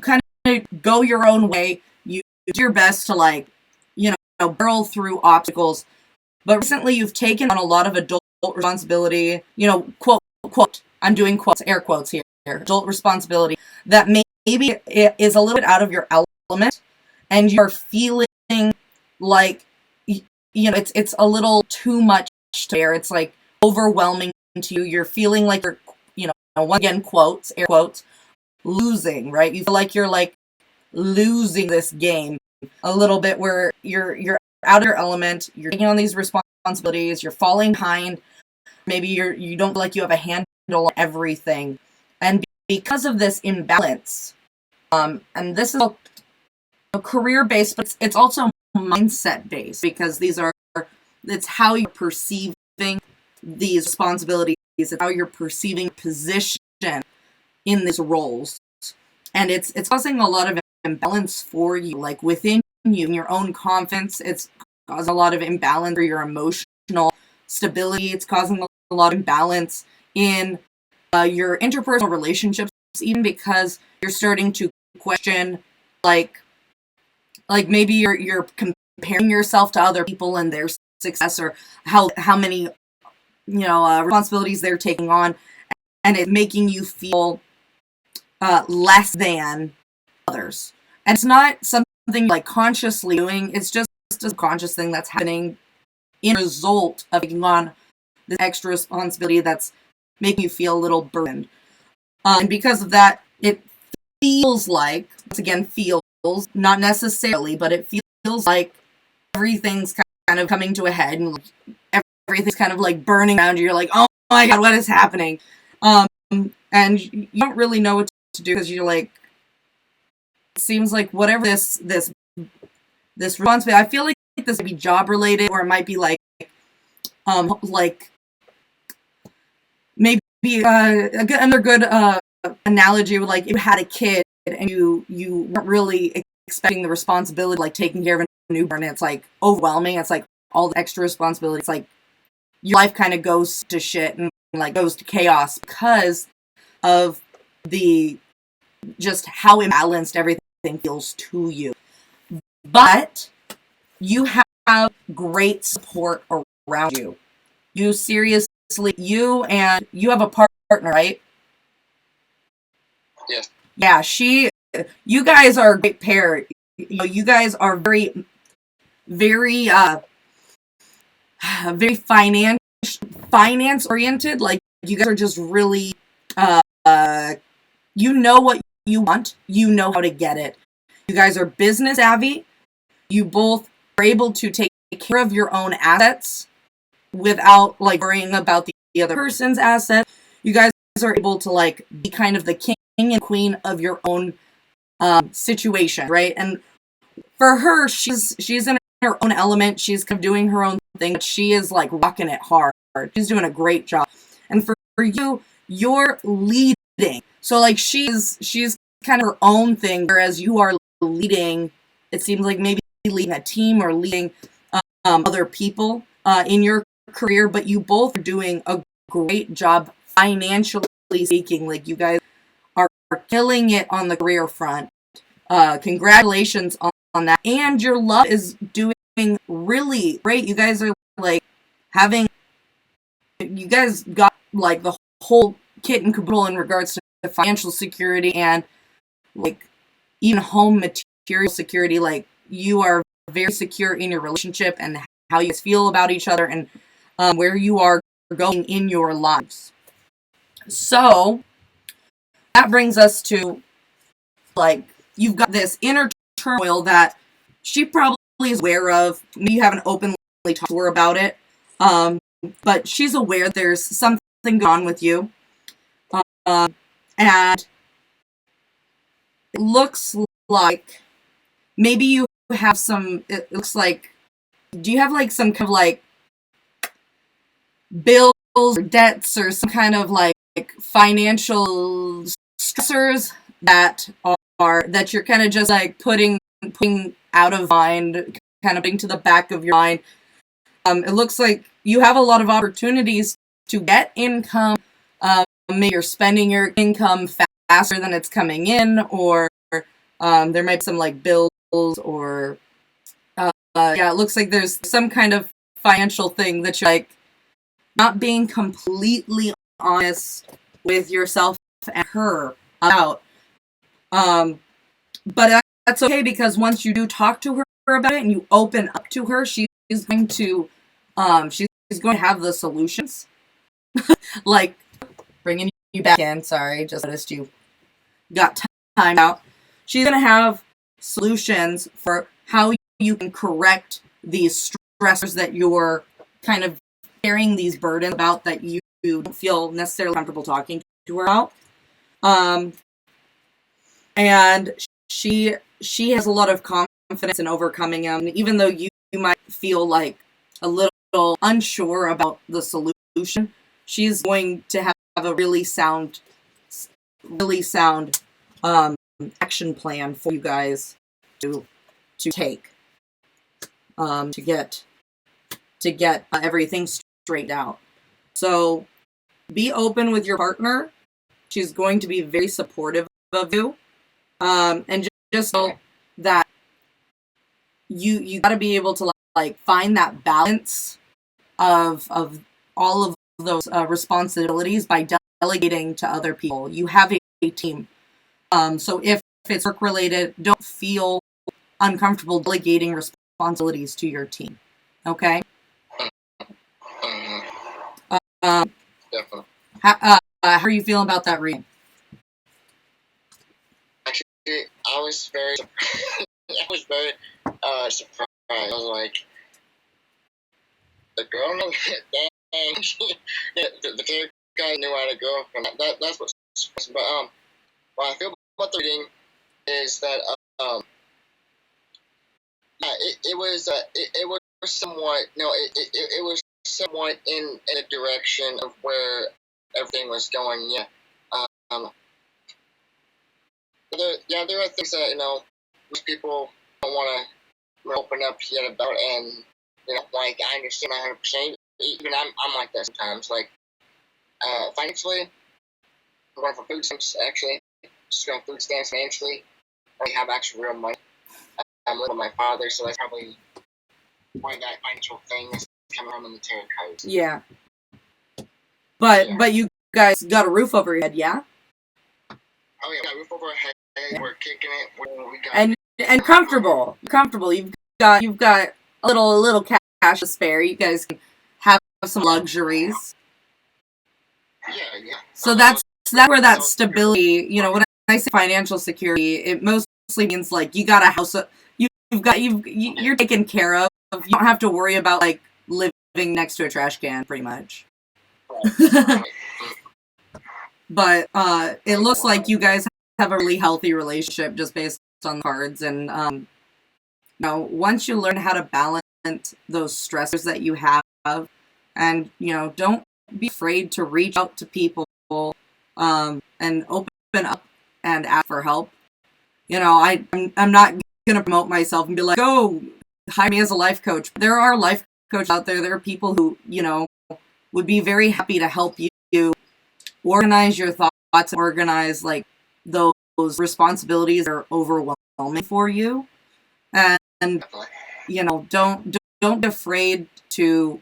kind of go your own way. You do your best to like, barrel through obstacles. But recently you've taken on a lot of adult responsibility, quote, I'm doing quotes, air quotes here, adult responsibility that maybe it is a little bit out of your element and you're feeling like, it's a little too much to bear. It's like overwhelming to you. You're feeling like you're, once again, quotes, air quotes, losing, right? You feel like you're like losing this game a little bit where you're out of your element, you're taking on these responsibilities, you're falling behind, maybe you don't feel like you have a handle on everything. And because of this imbalance, and this is a career-based, but it's also mindset based, because it's how you're perceiving these responsibilities, it's how you're perceiving position in these roles. And it's causing a lot of imbalance for you, like within you, in your own confidence. It's causing a lot of imbalance for your emotional stability. It's causing a lot of imbalance in your interpersonal relationships, even because you're starting to question, like maybe you're comparing yourself to other people and their success, or how many responsibilities they're taking on, and it's making you feel less than others. And it's not something like consciously doing, it's just a conscious thing that's happening in result of taking on this extra responsibility that's making you feel a little burdened. And because of that, it feels like, once again, not necessarily, but it feels like everything's kind of coming to a head, and everything's kind of like burning around you. You're like, oh my god, what is happening? And you don't really know what to do, because you're like, it seems like whatever this responsibility, I feel like this might be job related, or it might be like maybe another good analogy would, like, if you had a kid and you weren't really expecting the responsibility, like taking care of a newborn, it's like overwhelming. It's like all the extra responsibility. It's like your life kind of goes to shit and like goes to chaos because of just how imbalanced everything feels to you. But you have great support around you. You have a partner, right? Yes. Yeah, you guys are a great pair. You guys are very, very, very finance oriented. Like, you guys are just really, you know what you want. You know how to get it. You guys are business savvy. You both are able to take care of your own assets without like worrying about the other person's assets. You guys are able to like be kind of the king and queen of your own situation, right? And for her, she's in her own element. She's kind of doing her own thing, but she is like rocking it hard. She's doing a great job. And for you, you're leading. So like she's kind of her own thing, whereas you are leading. It seems like maybe leading a team or leading other people in your career, but you both are doing a great job financially speaking. Like, you guys are killing it on the career front. Congratulations on that. And your love is doing really great. You guys are like you guys got like the whole kit and caboodle in regards to financial security and like even home material security. Like, you are very secure in your relationship and how you guys feel about each other and where you are going in your lives. So that brings us to, like, you've got this inner turmoil that she probably is aware of. Maybe you haven't openly talked to her about it, but she's aware there's something going on with you. And it looks like maybe you have it looks like, do you have like some kind of like bills or debts or some kind of like financial stressors that you're kind of just like putting out of mind, kind of putting to the back of your mind? It looks like you have a lot of opportunities to get income. Maybe you're spending your income faster than it's coming in, or there might be some like bills, or it looks like there's some kind of financial thing that you're like not being completely honest with yourself and her about. But that's okay, because once you do talk to her about it and you open up to her, she's going to have the solutions. Like, bringing you back in. Sorry, just noticed you got time out. She's going to have solutions for how you can correct these stressors that you're kind of carrying these burdens about, that you don't feel necessarily comfortable talking to her about. And she has a lot of confidence confidence in overcoming them. Even though you might feel like a little unsure about the solution, she's going to have a really sound action plan for you guys to take to get everything straightened out. So be open with your partner. She's going to be very supportive of you, and just know that you got to be able to like find that balance of all of those responsibilities by delegating to other people. You have a team, so if it's work related, don't feel uncomfortable delegating responsibilities to your team. Okay. Definitely. How are you feeling about that reading? Actually, I was very surprised. I was like, the girl knew dang. the third guy knew how to go from that. That's what's but what I feel about the reading is that yeah, it was somewhat it was somewhat in a direction of where everything was going. Yeah. Um. There are things that most people don't want to open up yet about, and like I understand 100%. Even I'm like that sometimes. Like financially, I'm going for food stamps. Actually, just going food stamps financially. I don't have actual real money. I'm living with my father, so that's probably where that financial thing is coming from in the tarot cards. Yeah. But you guys got a roof over your head, yeah? Oh yeah, we got a roof over our head. Yeah. We're kicking it. We got and comfortable. Comfortable. You've got a little cash to spare. You guys can have some luxuries. Yeah. So that's where that stability. When I say financial security, it mostly means like you got a house. You're taken care of. You don't have to worry about like living next to a trash can, pretty much. But it looks like you guys have a really healthy relationship just based on the cards, and once you learn how to balance those stressors that you have, and don't be afraid to reach out to people, and open up and ask for help. I'm not gonna promote myself and be like, oh, hire me as a life coach. There are life coaches out there. There are people who would be very happy to help you organize your thoughts, organize like those responsibilities that are overwhelming for you, and don't be afraid to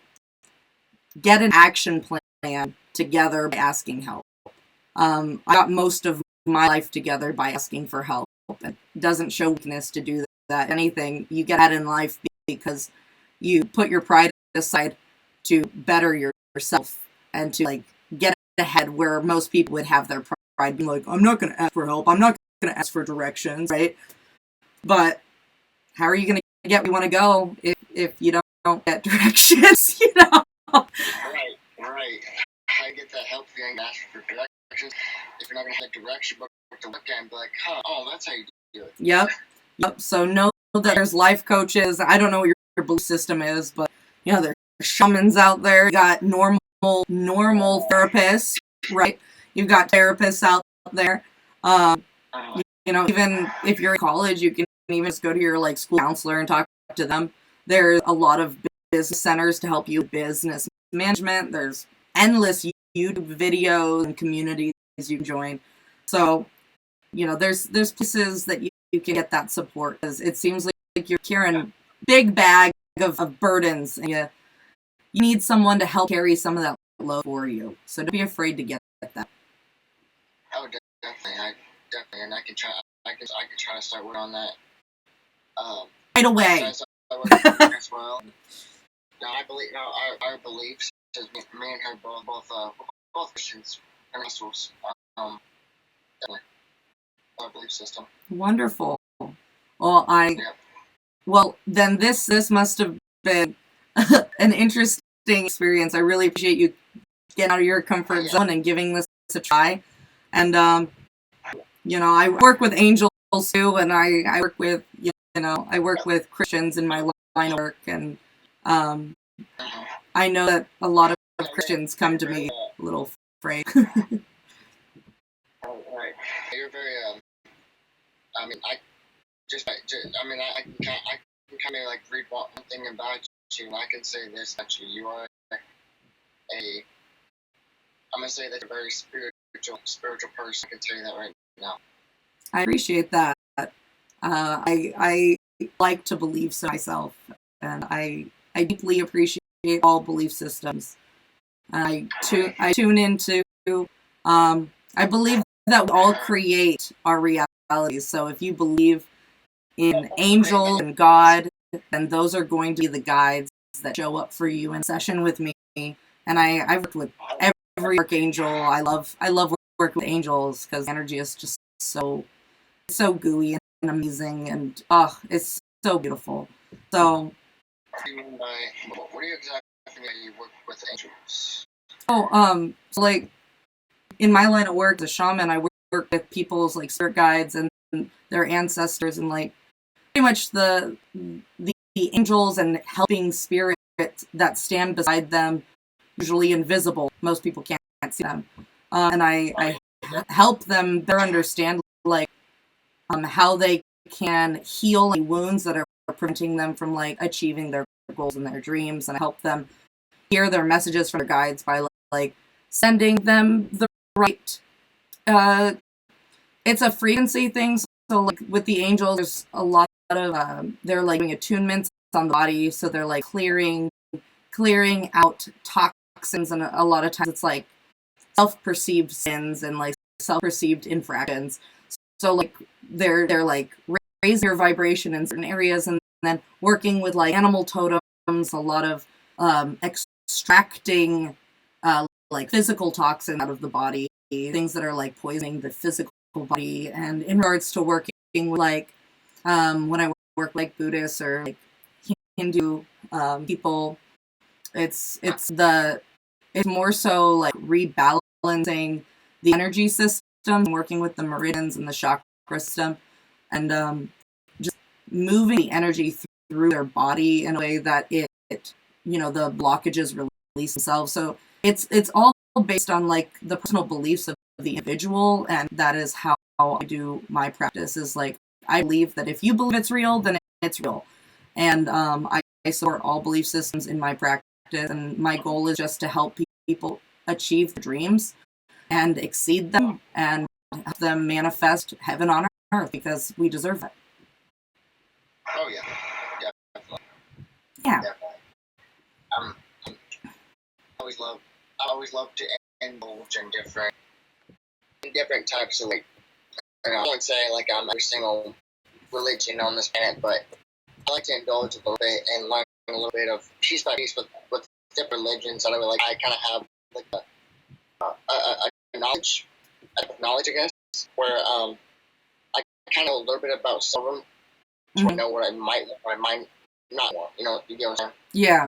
get an action plan together by asking help. I got most of my life together by asking for help. It doesn't show weakness to do that. Anything, you get that in life because you put your pride aside to better yourself and to like get ahead, where most people would have their pride being like, I'm not going to ask for help. I'm not going to ask for directions, right? But how are you going to get where you want to go if you don't get directions, Right. How you get that help if you ain't asking for directions? If you're not going to have a direction, but to look at and be like, oh, that's how you do it. Yep. So know that there's life coaches. I don't know what your belief system is, but there's shamans out there. You got normal therapists, right? You've got therapists out there. Even if you're in college, you can even just go to your like school counselor and talk to them. There's a lot of business centers to help you with business management. There's endless YouTube videos and communities you can join. So, there's places that you can get that support, because it seems like you're carrying a big bag of burdens, and you need someone to help carry some of that load for you. So don't be afraid to get that. Oh, definitely. And I can try to start working on that. Right away. As well. I believe our beliefs. Me and her both Christians and Muslims. Definitely. Our belief system. Wonderful. Well, then this must have been an interesting experience. I really appreciate you getting out of your comfort zone and giving this a try. And I work with angels too, and I work with I work with Christians in my line of work, and I know that a lot of Christians come to me a little afraid. Right. You're very, I mean, I can kind of like read one thing about you, and I can say this about you. You are I'm gonna say that you're a very spiritual person. I can tell you that right now. I appreciate that. I like to believe so myself, and I deeply appreciate all belief systems. I tune into. I believe that we all create our realities. So if you believe in angel and God, then those are going to be the guides that show up for you in session with me. And I worked with every archangel. I love working with angels because energy is just so gooey and amazing, and it's so beautiful. So what do you mean by what do you exactly mean you work with angels? So like in my line of work as a shaman, I work with people's like spirit guides and their ancestors, and like pretty much the angels and helping spirits that stand beside them, usually invisible. Most people can't see them, and I help them better understand like how they can heal any wounds that are preventing them from like achieving their goals and their dreams, and I help them hear their messages from their guides by like sending them the right it's a frequency thing. So like with the angels, there's a lot of they're like doing attunements on the body, so they're like clearing out toxins, and a lot of times it's like self-perceived sins and like self-perceived infractions. So like they're like raising your vibration in certain areas, and then working with like animal totems, a lot of extracting like physical toxins out of the body, things that are like poisoning the physical body. And in regards to working with like when I work like Buddhists or like Hindu people, it's more so like rebalancing the energy system, working with the meridians and the chakra system, and just moving the energy through their body in a way that it the blockages release themselves. So it's all based on like the personal beliefs of the individual, and that is how I do my practice. Is like I believe that if you believe it's real, then it's real, and I support all belief systems in my practice, and my goal is just to help people achieve their dreams and exceed them and help them manifest heaven on earth, because we deserve it. Oh yeah, definitely. Yeah. Definitely. I always love to indulge in different types of like. I won't say like I'm every single religion on this planet, but I like to indulge a little bit and learn a little bit of piece by piece with different religions. I kind of have like a knowledge, I guess, where I kind of a little bit about some of them, so I know what I might not want. You get what I'm saying? Yeah,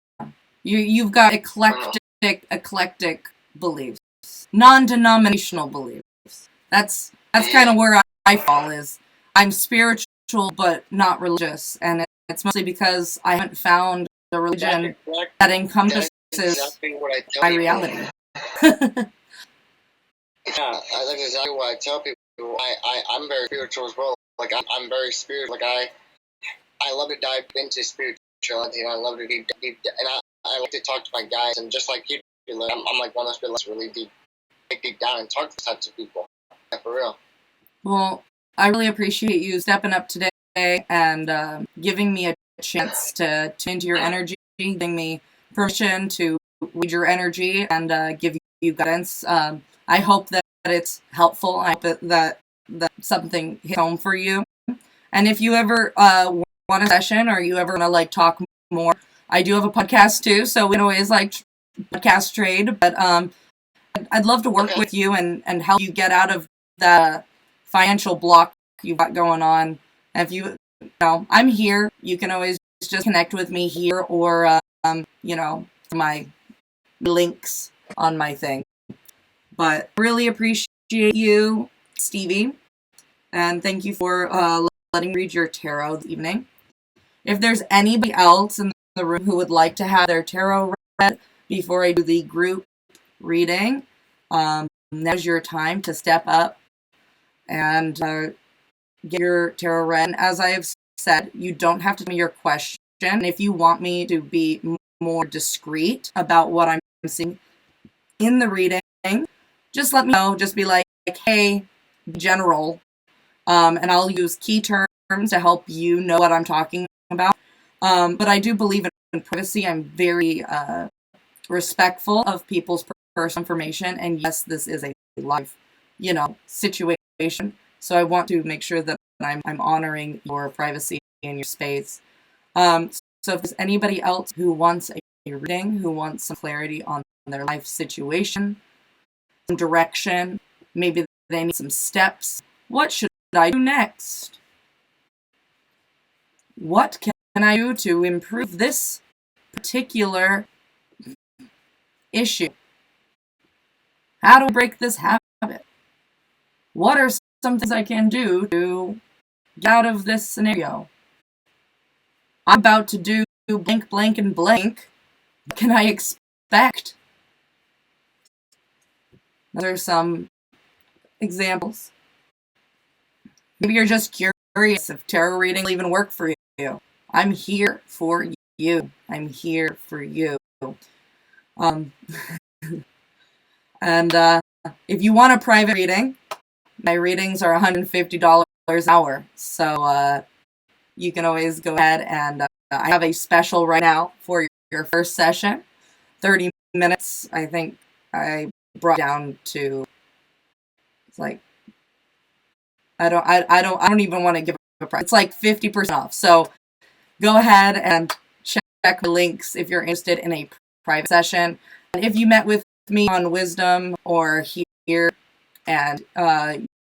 you've got eclectic beliefs, non-denominational beliefs. That's kind of where I fall. Is I'm spiritual but not religious, and it's mostly because I haven't found a religion that encompasses my reality. Yeah, that's exactly what I tell people. I'm very spiritual as well. Like I'm very spiritual. Like I love to dive into spirituality, and I love to deep, and I like to talk to my guys, and just like you do, I'm like one of those people that's really deep down and talk to those types of people. Yeah, for real. Well, I really appreciate you stepping up today and giving me a chance to tune into your energy, giving me permission to read your energy and give you guidance. I hope that it's helpful. I hope that something hits home for you. And if you ever want a session, or you ever want to like talk more, I do have a podcast too, so we can always like podcast trade. But I'd love to work with you and help you get out of the financial block you've got going on. And if I'm here. You can always just connect with me here, or my links on my thing. But really appreciate you, Stevie, and thank you for letting me read your tarot this evening. If there's anybody else in the room who would like to have their tarot read before I do the group reading, now's your time to step up and get your tarot read. And as I have said, you don't have to tell me your question. If you want me to be more discreet about what I'm seeing in the reading, just let me know. Just be like, hey, general, and I'll use key terms to help you know what I'm talking about. But I do believe in privacy. I'm very respectful of people's personal information, and yes, this is a live, situation. So I want to make sure that I'm honoring your privacy and your space. So if there's anybody else who wants a reading, who wants some clarity on their life situation, some direction, maybe they need some steps. What should I do next? What can I do to improve this particular issue? How do I break this habit? What are some things I can do to get out of this scenario? I'm about to do blank, blank, and blank. What can I expect? Those are some examples. Maybe you're just curious if tarot reading will even work for you. I'm here for you. I'm here for you. And if you want a private reading, my readings are $150 an hour. So you can always go ahead and I have a special right now for your first session. 30 minutes, I think I brought down to, it's like, I don't even want to give a price. It's like 50% off. So go ahead and check the links if you're interested in a private session. And if you met with me on Wisdom or here and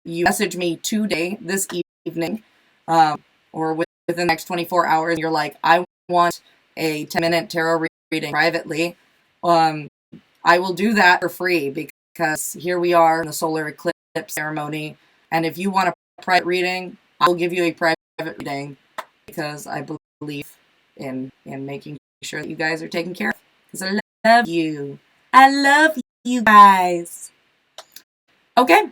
you message me today, this evening, or within the next 24 hours, and you're like, I want a 10-minute tarot reading privately, I will do that for free because here we are in the solar eclipse ceremony. And if you want a private reading, I will give you a private reading because I believe in making sure that you guys are taken care of. Because I love you. I love you guys. Okay.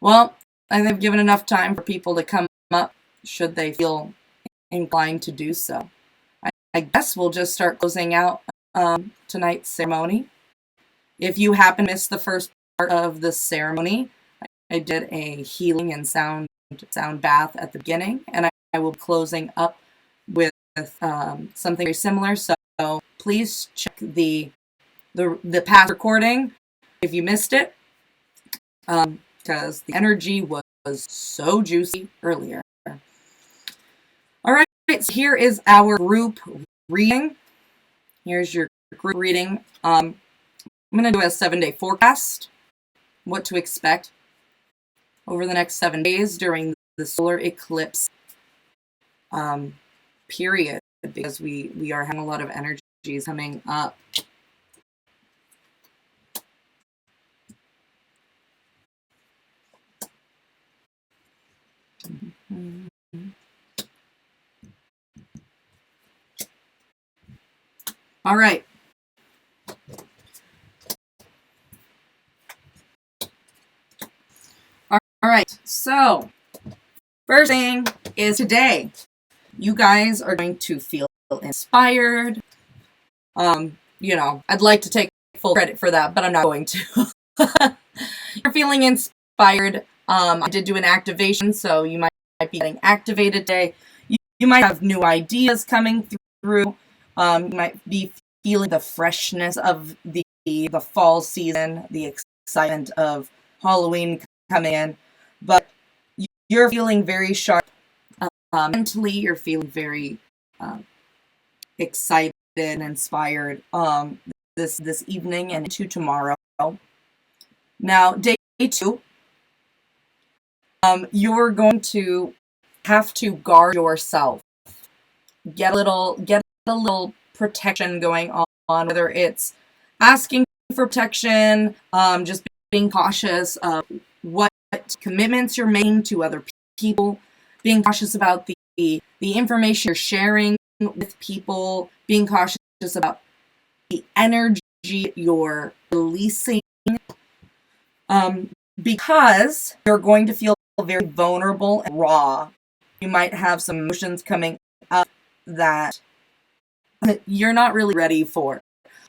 Well, I think I've given enough time for people to come up should they feel inclined to do so. I guess we'll just start closing out tonight's ceremony. If you happen to miss the first part of the ceremony, I did a healing and sound bath at the beginning, and I will be closing up with something very similar. So please check the past recording if you missed it, because the energy was so juicy earlier. All right, so here is our group reading. Here's your group reading. I'm going to do a 7-day forecast, what to expect over the next 7 days during the solar eclipse period, because we are having a lot of energies coming up. All right. All right, so first thing is today, you guys are going to feel inspired. I'd like to take full credit for that, but I'm not going to. You're feeling inspired. I did do an activation, so you might be getting activated today. You might have new ideas coming through. You might be feeling the freshness of the fall season, the excitement of Halloween coming in. But you're feeling very sharp mentally. You're feeling very excited and inspired this evening and into tomorrow. Now, day 2, you're going to have to guard yourself. Get a little protection going on, whether it's asking for protection, just being cautious of what commitments you're making to other people. being cautious about the information you're sharing with people, being cautious about the energy you're releasing, because you're going to feel very vulnerable and raw. You might have some emotions coming up that you're not really ready for.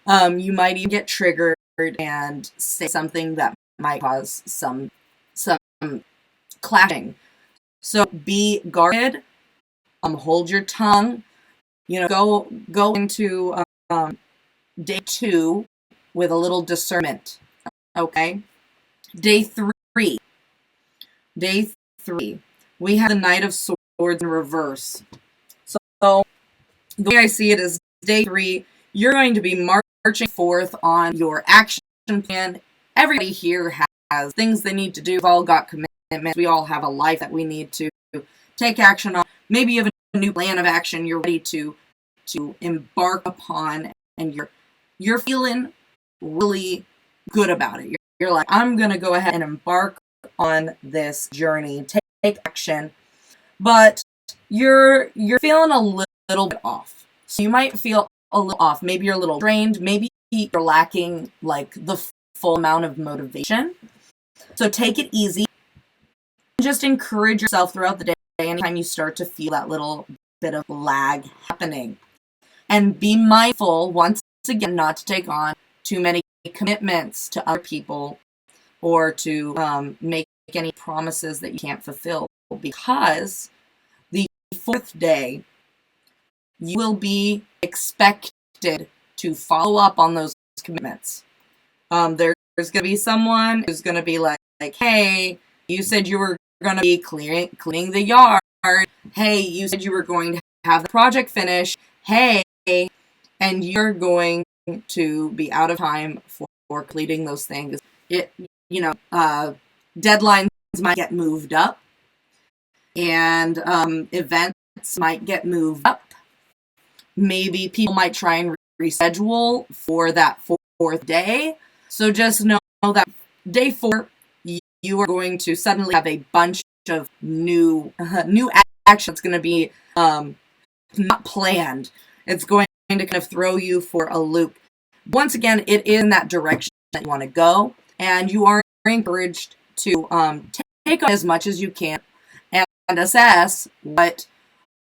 You might even get triggered and say something that might cause some clashing. So be guarded. Hold your tongue. Go into day 2 with a little discernment. Okay. Day 3. We have the Knight of Swords in reverse. So the way I see it is day 3, you're going to be marching forth on your action plan. Everybody here has things they need to do. We've all got commitments. We all have a life that we need to take action on. Maybe you have a new plan of action you're ready to embark upon, and you're feeling really good about it. You're like, I'm going to go ahead and embark on this journey, take action. But you're feeling a little bit off. So you might feel a little off. Maybe you're a little drained. Maybe you're lacking like the full amount of motivation. So take it easy. Just encourage yourself throughout the day anytime you start to feel that little bit of lag happening. And be mindful, once again, not to take on too many commitments to other people or to make any promises that you can't fulfill, because the 4th day, you will be expected to follow up on those commitments. There's going to be someone who's going to be like, hey, you said you were going to be cleaning the yard. Hey, you said you were going to have the project finished. Hey, and you're going to be out of time for completing those things. Deadlines might get moved up, and events might get moved up. Maybe people might try and reschedule for that 4th day. So just know that day 4, you are going to suddenly have a bunch of new action that's going to be not planned. It's going to kind of throw you for a loop. Once again, it is in that direction that you want to go, and you are encouraged to take on as much as you can and assess what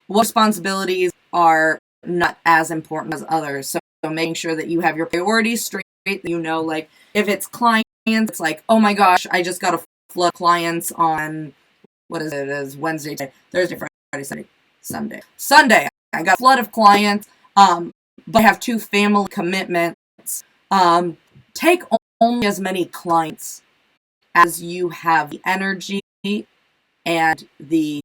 responsibilities are not as important as others. So making sure that you have your priorities straight, that like if it's clients, it's like, oh my gosh, I just got a flood of clients on, what is it? It is Wednesday, Thursday, Friday, Saturday, Sunday. I got a flood of clients, but I have 2 family commitments. Take only as many clients as you have the energy and the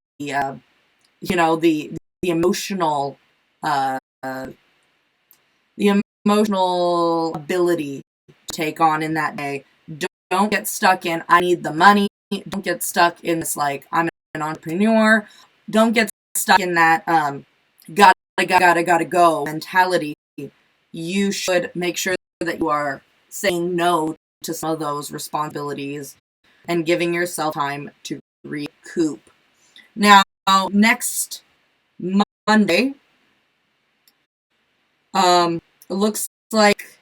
emotional ability to take on in that day. Don't get stuck in, I need the money. Don't get stuck in this, like, I'm an entrepreneur. Don't get stuck in that gotta go mentality. You should make sure that you are saying no to some of those responsibilities and giving yourself time to recoup. Now, next Monday, it looks like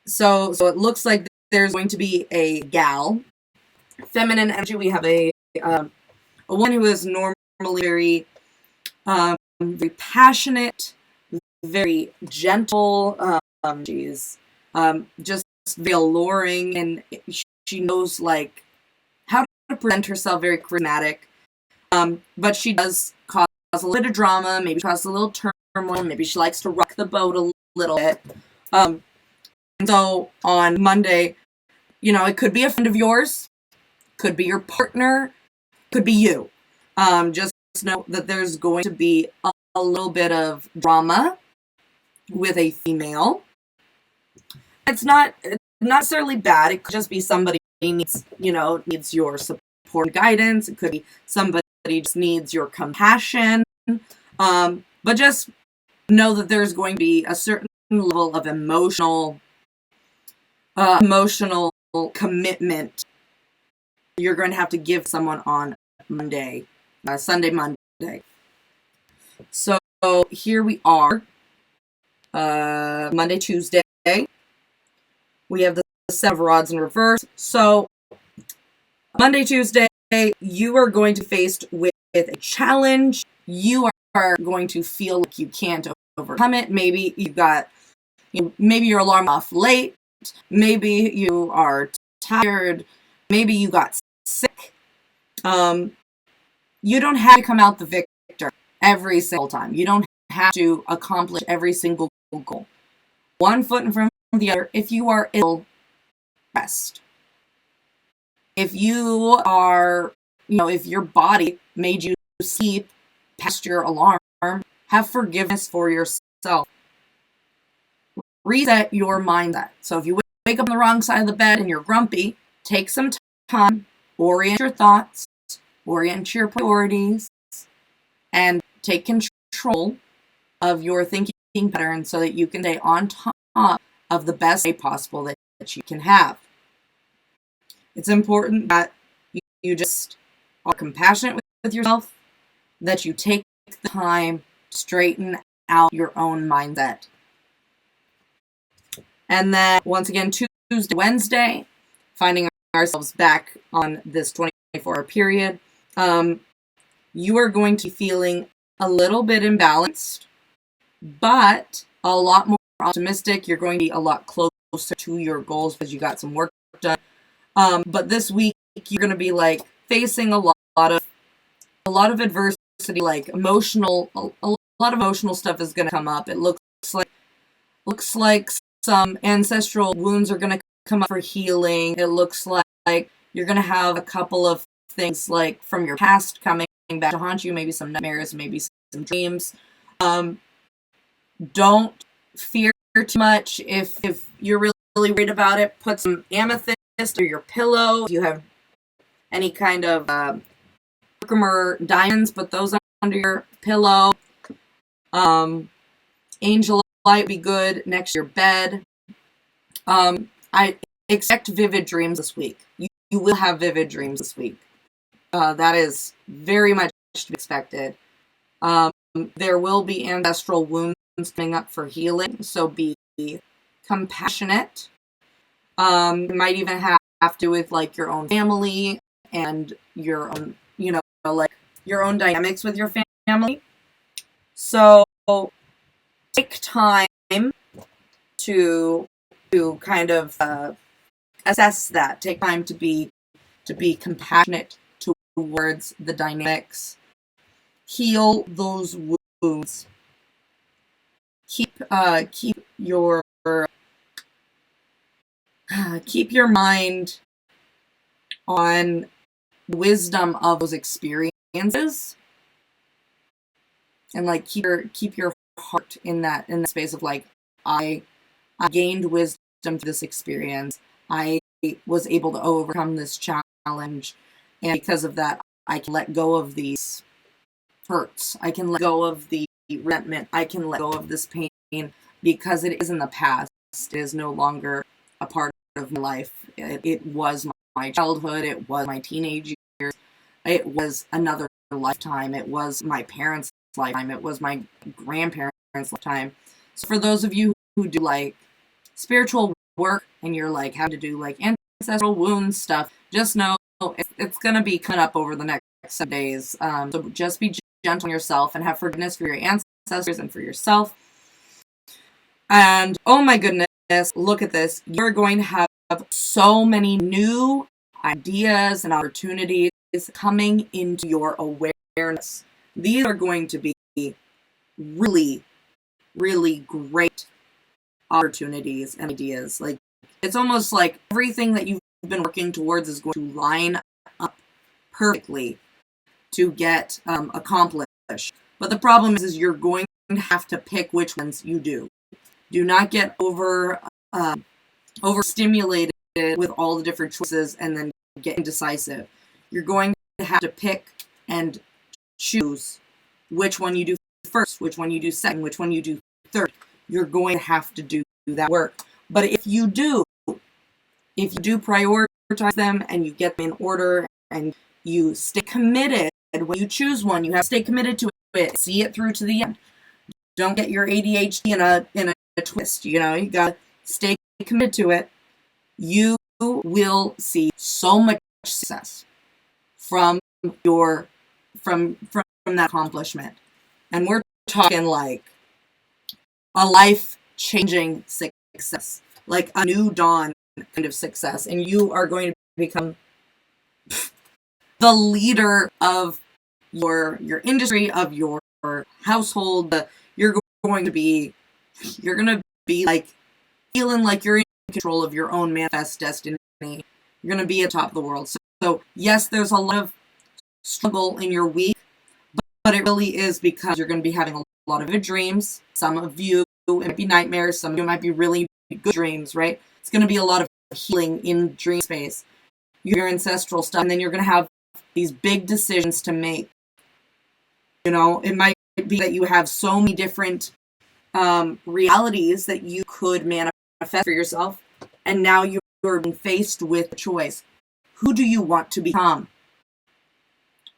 so it looks like there's going to be a gal, feminine energy. We have a woman who is normally very passionate, very gentle. She's just very alluring, and she knows like how to present herself, very charismatic. But she does cause a little bit of drama, maybe cause a little turmoil, maybe she likes to rock the boat a little bit. And so on Monday, it could be a friend of yours, could be your partner, could be you. Just know that there's going to be a little bit of drama with a female. It's not necessarily bad. It could just be somebody needs your support and guidance. It could be somebody just needs your compassion. But just know that there's going to be a certain level of emotional commitment you're going to have to give someone on Monday, Sunday, Monday. So here we are, Monday, Tuesday. We have the Seven of Rods in reverse. So Monday, Tuesday, you are going to be faced with a challenge. You are going to feel like you can't overcome it. Maybe maybe your alarm off late. Maybe you are tired. Maybe you got sick. You don't have to come out the victor every single time. You don't have to accomplish every single goal. One foot in front of the other. If you are ill, rest. If you are, if your body made you sleep past your alarm, have forgiveness for yourself. Reset your mindset. So if you wake up on the wrong side of the bed and you're grumpy, take some time, orient your thoughts, orient your priorities, and take control of your thinking pattern so that you can stay on top of the best day possible that you can have. It's important that you just are compassionate with yourself, that you take the time to straighten out your own mindset. And then, once again, Tuesday, Wednesday, finding ourselves back on this 24-hour period, you are going to be feeling a little bit imbalanced, but a lot more optimistic. You're going to be a lot closer to your goals because you got some work done. But this week, you're going to be like facing a lot of adversity, like a lot of emotional stuff is going to come up. It looks like some ancestral wounds are going to come up for healing. It looks like you're going to have a couple of things like from your past coming back to haunt you, maybe some nightmares, maybe some dreams. Don't fear too much. If you're really worried about it, put some amethyst under your pillow. If you have any kind of or diamonds, put those under your pillow. Angel light would be good next to your bed. I expect vivid dreams this week. You will have vivid dreams this week. That is very much to be expected. There will be ancestral wounds coming up for healing, so be compassionate. You might even have to do with like your own family and your own, like your own dynamics with your family. So take time to kind of assess that. Take time to be compassionate towards the dynamics. Heal those wounds. Keep your mind on the wisdom of those experiences, and like keep your heart in that space of like, I gained wisdom through this experience. I was able to overcome this challenge, and because of that, I can let go of these hurts. I can let go of the resentment. I can let go of this pain because it is in the past. It is no longer a part of my life. It was my childhood. It was my teenage years. It was another lifetime. It was my parents' lifetime. It was my grandparents' lifetime. So for those of you who do like spiritual work and you're like having to do like ancestral wound stuff, just know it's going to be coming up over the next 7 days. So just be gentle on yourself and have forgiveness for your ancestors and for yourself. And oh my goodness, look at this. You're going to have so many new ideas and opportunities coming into your awareness. These are going to be really, really great opportunities and ideas. Like, it's almost like everything that you've been working towards is going to line up perfectly to get accomplished. But the problem is you're going to have to pick which ones you do. Do not get overstimulated with all the different choices and then get indecisive. You're going to have to pick and choose which one you do first, which one you do second, which one you do third. You're going to have to do that work. But if you do prioritize them and you get them in order and You stay committed. When you choose one, you have to stay committed to it. See it through to the end. Don't get your ADHD in a twist. You gotta stay committed to it. You will see so much success from that accomplishment. And we're talking like a life-changing success, like a new dawn kind of success. And you are going to become the leader of your industry, of your household. You're going to be like feeling like you're in control of your own manifest destiny. You're going to be at the top of the world. So yes, there's a lot of struggle in your week, but it really is because you're going to be having a lot of good dreams. Some of you, it might be nightmares. Some of you might be really good dreams, right? It's going to be a lot of healing in dream space. Your ancestral stuff, and then you're going to have these big decisions to make. It might be that you have so many different realities that you could manifest for yourself, and now you're being faced with a choice. Who do you want to become?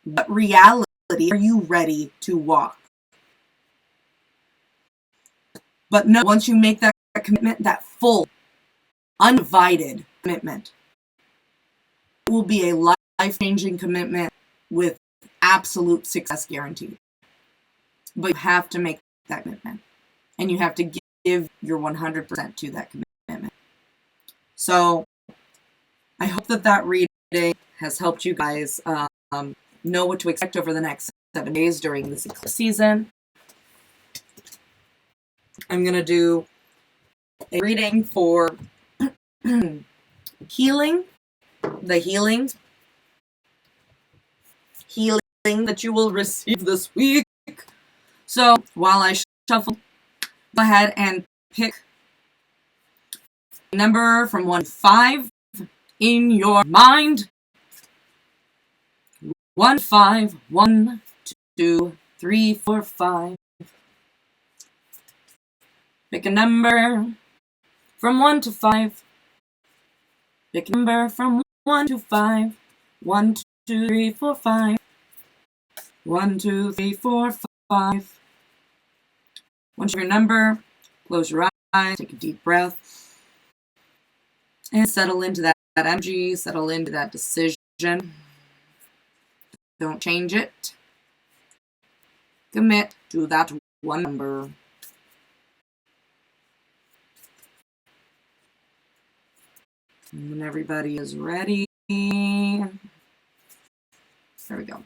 What reality are you ready to walk? But no, once you make that commitment, that full, undivided commitment, it will be a life-changing commitment with absolute success guaranteed. But you have to make that commitment. And you have to give your 100% to that commitment. So I hope that reading has helped you guys know what to expect over the next 7 days during this eclipse season. I'm going to do a reading for healing, the healing that you will receive this week. So while I shuffle, go ahead and pick a number from 1 to 5 in your mind. 1, 5, 1, 2, 3, 4, 5. Pick a number from 1 to 5. Pick a number from 1 to 5. 1, 2, 3, 4, 5. 1, 2, 3, 4, 5. Once your number, close your eyes, take a deep breath, and settle into that energy, settle into that decision. Don't change it. Commit to that one number. And when everybody is ready, there we go.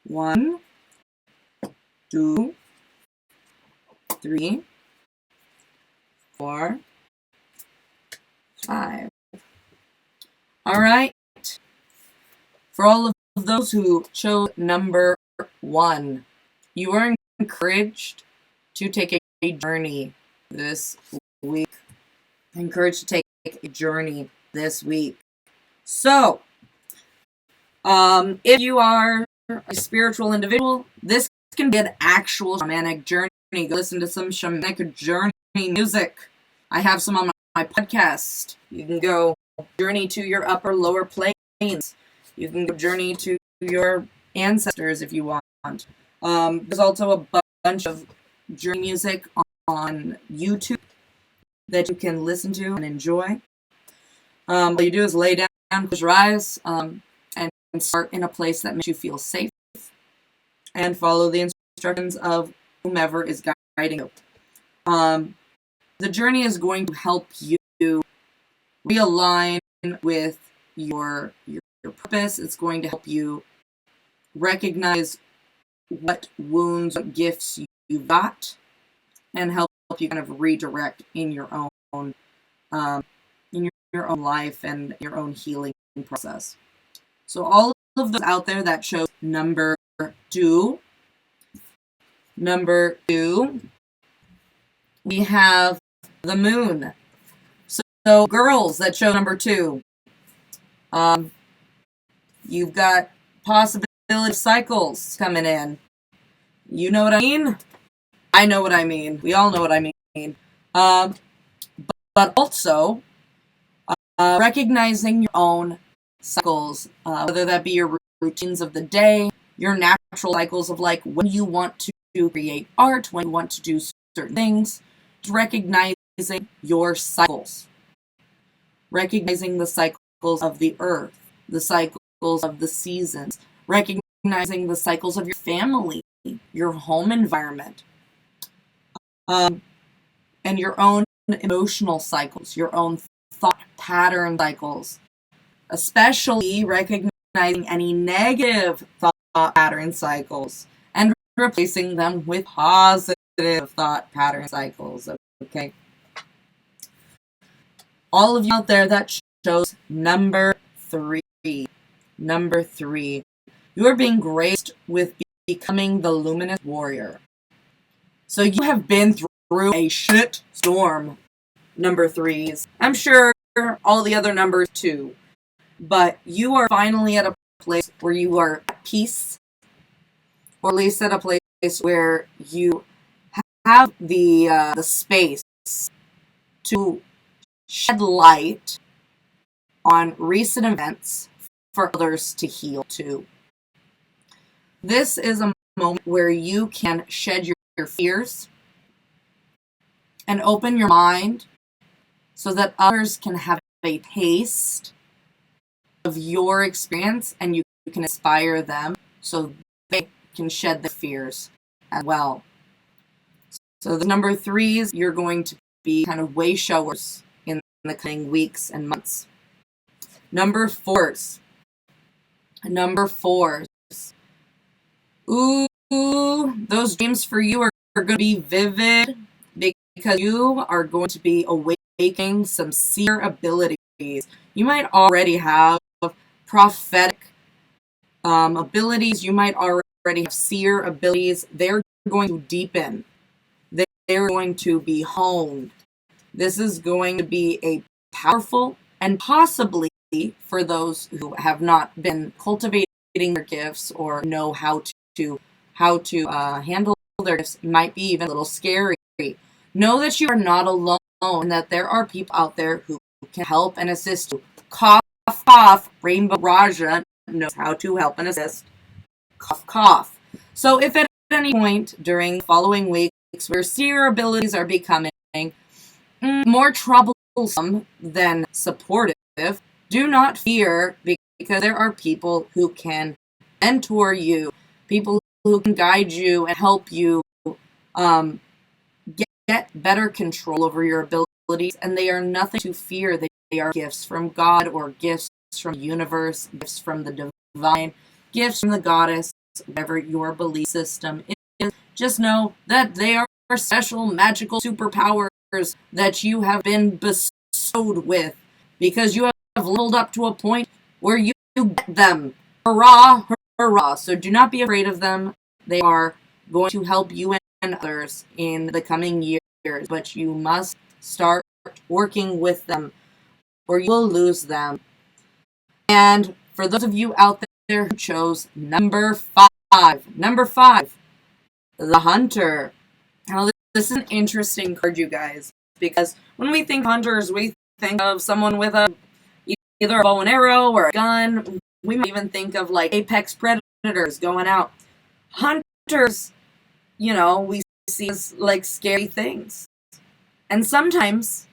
1, 2, 3, 4, 5. All right. For all of those who chose number 1, you are encouraged to take a journey this week. Encouraged to take a journey this week. So, if you are a spiritual individual, this can be an actual shamanic journey. Go listen to some shamanic journey music. I have some on my podcast. You can go journey to your upper lower planes. You can go journey to your ancestors if you want. There's also a bunch of journey music on YouTube that you can listen to and enjoy. All you do is lay down, close your eyes, and start in a place that makes you feel safe, and follow the instructions of whomever is guiding you. The journey is going to help you realign with your purpose. It's going to help you recognize what wounds, what gifts you got, and help you kind of redirect in your own your own life and your own healing process. So all of those out there that chose number 2. Number 2, we have the moon. So girls that show number 2, you've got possibility of cycles coming in. You know what I mean? I know what I mean. We all know what I mean. But also, recognizing your own cycles, whether that be your routines of the day, your natural cycles of like when you want to create art, when you want to do certain things, recognizing your cycles, recognizing the cycles of the earth, the cycles of the seasons, recognizing the cycles of your family, your home environment, and your own emotional cycles, your own thought pattern cycles, especially recognizing any negative thought pattern cycles and replacing them with positive thought pattern cycles. Okay. All of you out there, that shows number 3. Number 3. You are being graced with becoming the luminous warrior. So you have been through a shit storm, number 3s. I'm sure all the other numbers too. But you are finally at a place where you are at peace, or at least at a place where you have the space to shed light on recent events for others to heal too. This is a moment where you can shed your fears and open your mind so that others can have a taste of your experience and you can inspire them so they can shed their fears as well. So the number 3s, you're going to be kind of way showers in the coming weeks and months. Number 4s. Ooh, those dreams for you are going to be vivid because you are going to be awakening some seer abilities. You might already have prophetic abilities. You might already have seer abilities. They're going to deepen. They're going to be honed. This is going to be a powerful, and possibly for those who have not been cultivating their gifts or know how to handle their gifts, might be even a little scary. Know that you are not alone and that there are people out there who can help and assist you. Cough, cough. Rainbow Raja knows how to help and assist. Cough, cough. So if at any point during the following weeks where seer abilities are becoming more troublesome than supportive, do not fear, because there are people who can mentor you, people who can guide you and help you get better control over your abilities, and they are nothing to fear. They are gifts from God, or gifts from the universe, gifts from the divine, gifts from the goddess, whatever your belief system is. Just know that they are special magical superpowers that you have been bestowed with, because you have leveled up to a point where you get them. Hurrah, hurrah. So do not be afraid of them. They are going to help you and others in the coming years, but you must start working with them or you will lose them. And for those of you out there who chose number 5, the Hunter. Now, this is an interesting card, you guys, because when we think hunters, we think of someone with either a bow and arrow or a gun. We might even think of like apex predators going out. Hunters, we see as like scary things. And sometimes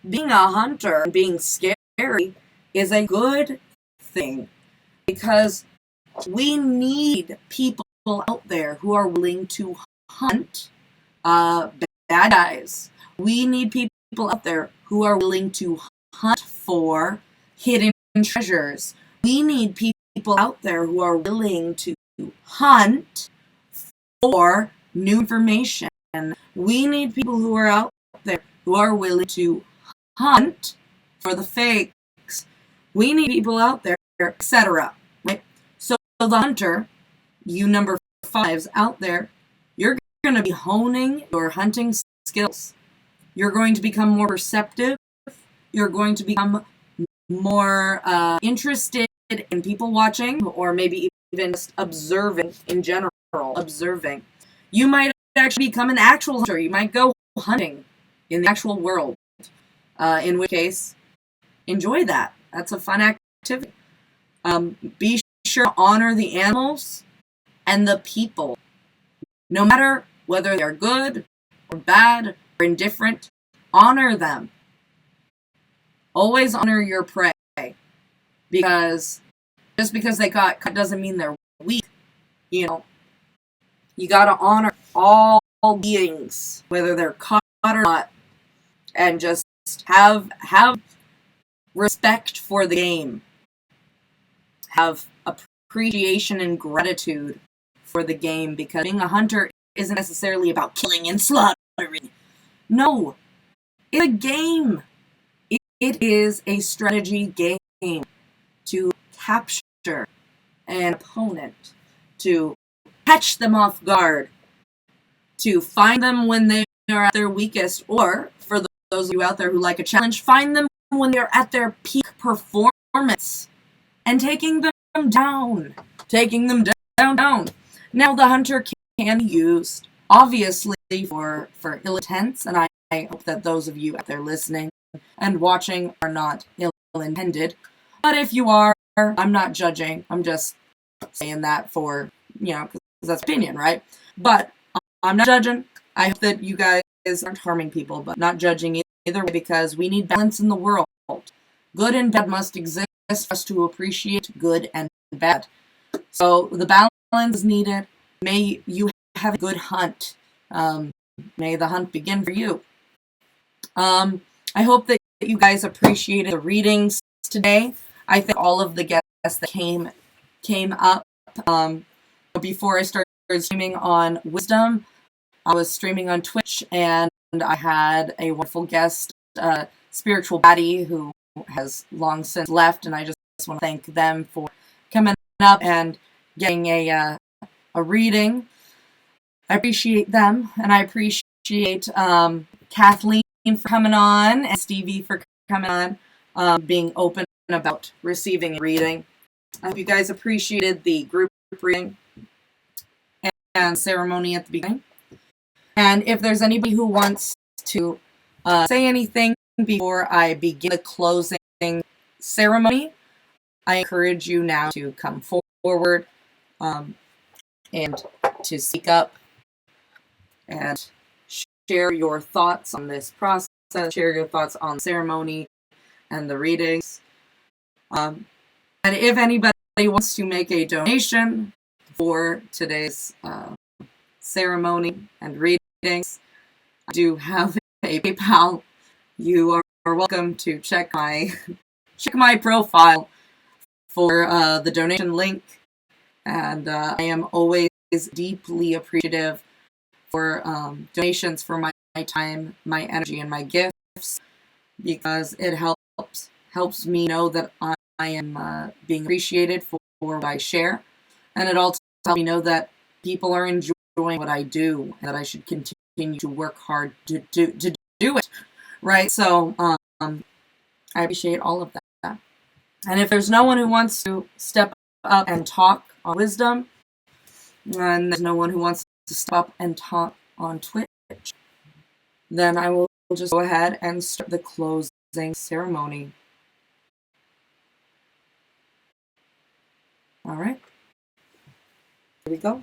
being a hunter and being scary is a good thing, because we need people out there who are willing to hunt bad guys. We need people out there who are willing to hunt for hidden treasures. We need people out there who are willing to hunt for new information. We need people who are out there who are willing to hunt for the fakes. We need people out there, etc. Right? So the hunter, you number 5s out there, you're going to be honing your hunting skills. You're going to become more perceptive. You're going to become more interested in people watching, or maybe even just observing in general. Observing. You might actually become an actual hunter. You might go hunting in the actual world. In which case, enjoy that. That's a fun activity. Be sure to honor the animals and the people. No matter whether they're good or bad or indifferent, honor them. Always honor your prey. Because just because they got cut doesn't mean they're weak. You know, you got to honor all beings, whether they're caught or not, and just have respect for the game. Have appreciation and gratitude for the game, because being a hunter isn't necessarily about killing and slaughtering. No, it's a game. It is a strategy game to capture an opponent, to catch them off guard, to find them when they are at their weakest, or for those of you out there who like a challenge, find them when they're at their peak performance and taking them down. Now the hunter can be used, obviously, for ill intents, and I hope that those of you out there listening and watching are not ill-intended. But if you are, I'm not judging. I'm just saying that for, because that's opinion, right? But I'm not judging. I hope that you guys aren't harming people, but not judging either way, because we need balance in the world. Good and bad must exist for us to appreciate good and bad. So the balance is needed. May you have a good hunt. May the hunt begin for you. I hope that you guys appreciated the readings today. I think all of the guests that came up before I started streaming on Wisdom, I was streaming on Twitch, and I had a wonderful guest, Spiritual Baddie, who has long since left, and I just want to thank them for coming up and getting a reading. I appreciate them, and I appreciate Kathleen for coming on and Stevie for coming on, being open about receiving a reading. I hope you guys appreciated the group reading and ceremony at the beginning. And if there's anybody who wants to say anything before I begin the closing ceremony, I encourage you now to come forward and to speak up and share your thoughts on this process, share your thoughts on the ceremony and the readings. And if anybody wants to make a donation for today's ceremony and readings, I do have a PayPal. You are welcome to check my profile for the donation link. And I am always deeply appreciative for donations for my time, my energy, and my gifts, because it helps me know that I am being appreciated for what I share, and it also helps me know that people are enjoying what I do, and that I should continue to work hard to do it, right? So I appreciate all of that. And if there's no one who wants to step up and talk on Wisdom, and there's no one who wants to step up and talk on Twitch, then I will just go ahead and start the closing ceremony. All right. Here we go.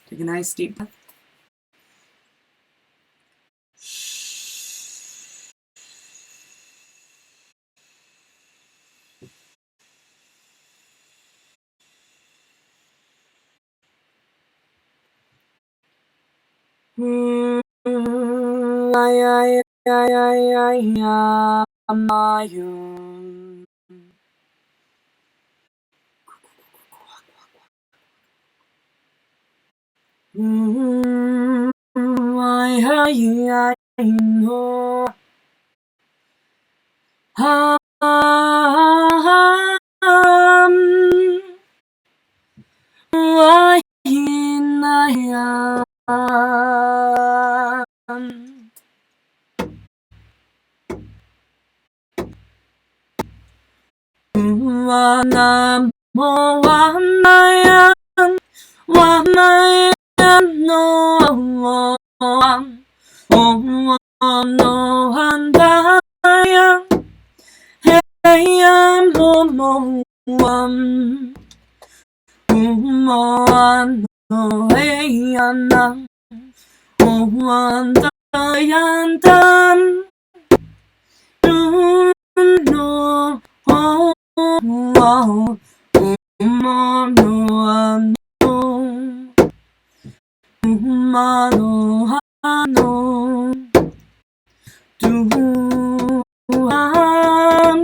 Take a nice deep breath. Hey, I'm home, hey, Anna, Yandan, no, Mano, Hano, Tuhan,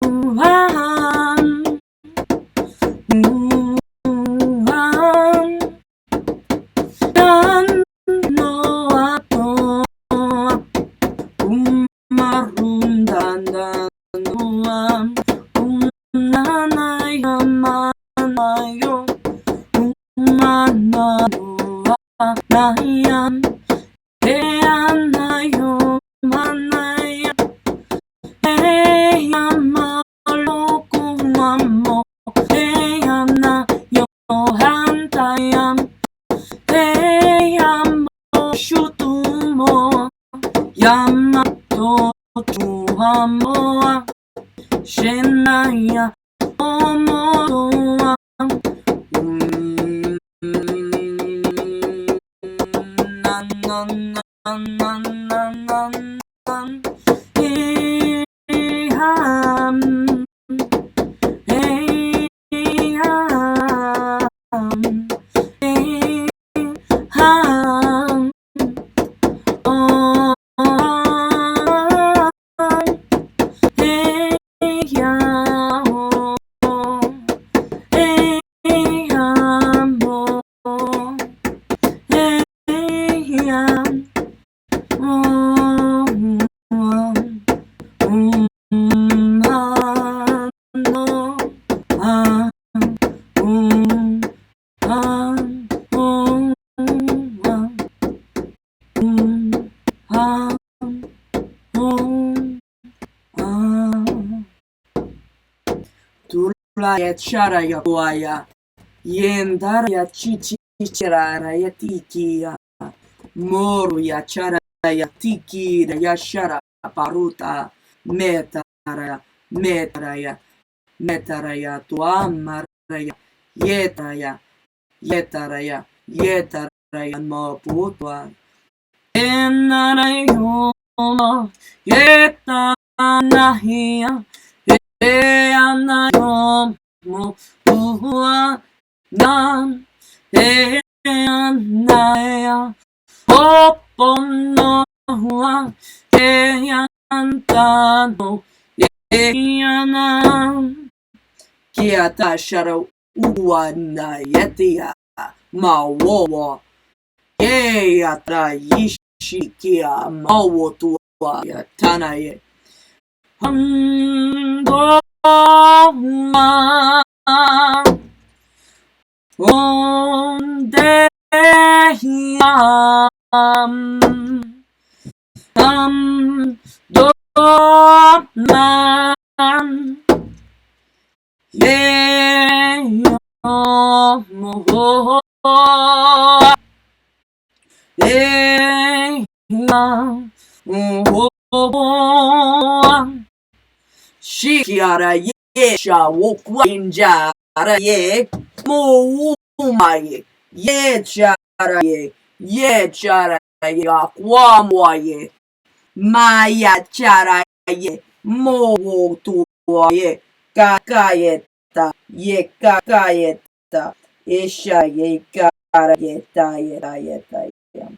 Tuhan, Tuhan, dan Noato, Umarundan, Uam, Unanayamanayo, Umananoa, Nayan, Eanayo, Manaya, Eyamalokumamo, Eyana, Yohantayam, Eyamoshutumo, Yamato, Tuhamoa, Shenaya, Omoa, nan, nan, nan, nan, nan, nan, nan, Eham, Eham, Eham, oh, Tulaya charaya kuaya, yendaraya chichiraya tikia, moruya charaya tiki ya shara paruta, metaraya, metaraya, metaraya tuamaraya, yetaraya, yetaraya, yetaraya moputwa. Enarayo, yetanahia, Eanayo, Muhua, Nan, Eanaya, Oponohua, Eantano, Eanam, Kiata Shara Uana Yetia, Mawowa, Eatra Yishikia, Mawotua, Tanaye. Handoma Ondehiam Doman Yeyo Moho Yeyo Moho Shikiara Yesha Wokwinjara Ye Moumaye Ye Chara Ye Chara Ye Akwamwaye Maya Chara Ye Mo Tuaye Kakayeta Ye Kakayeta Isha Ye Karayeta Yeta Yam.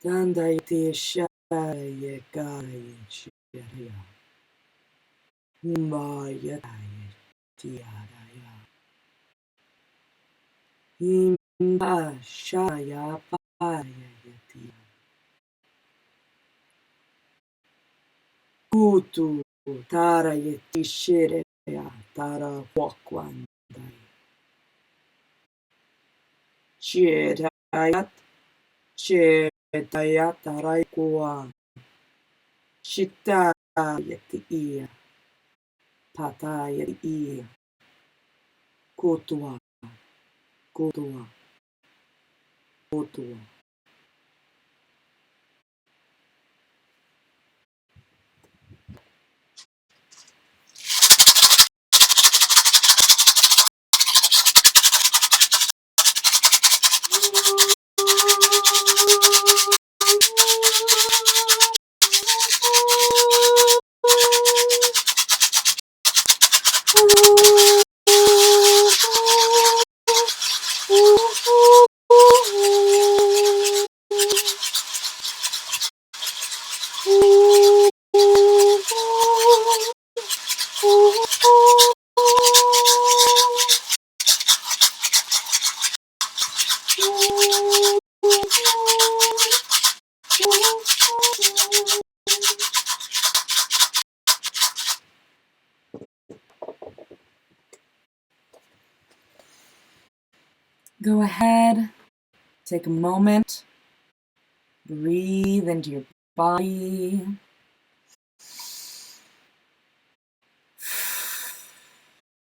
Dandayati Shaya Gaya Shiraya Himayataya Tiaraya Himba Shaya Payati Kutu Tarayati Shiraya Tara Wakwandai Chedayat Chedayat Taraikua Shitayati Ia Patayati Ia Kutua Kutua Kutua. Go ahead, take a moment, breathe into your body.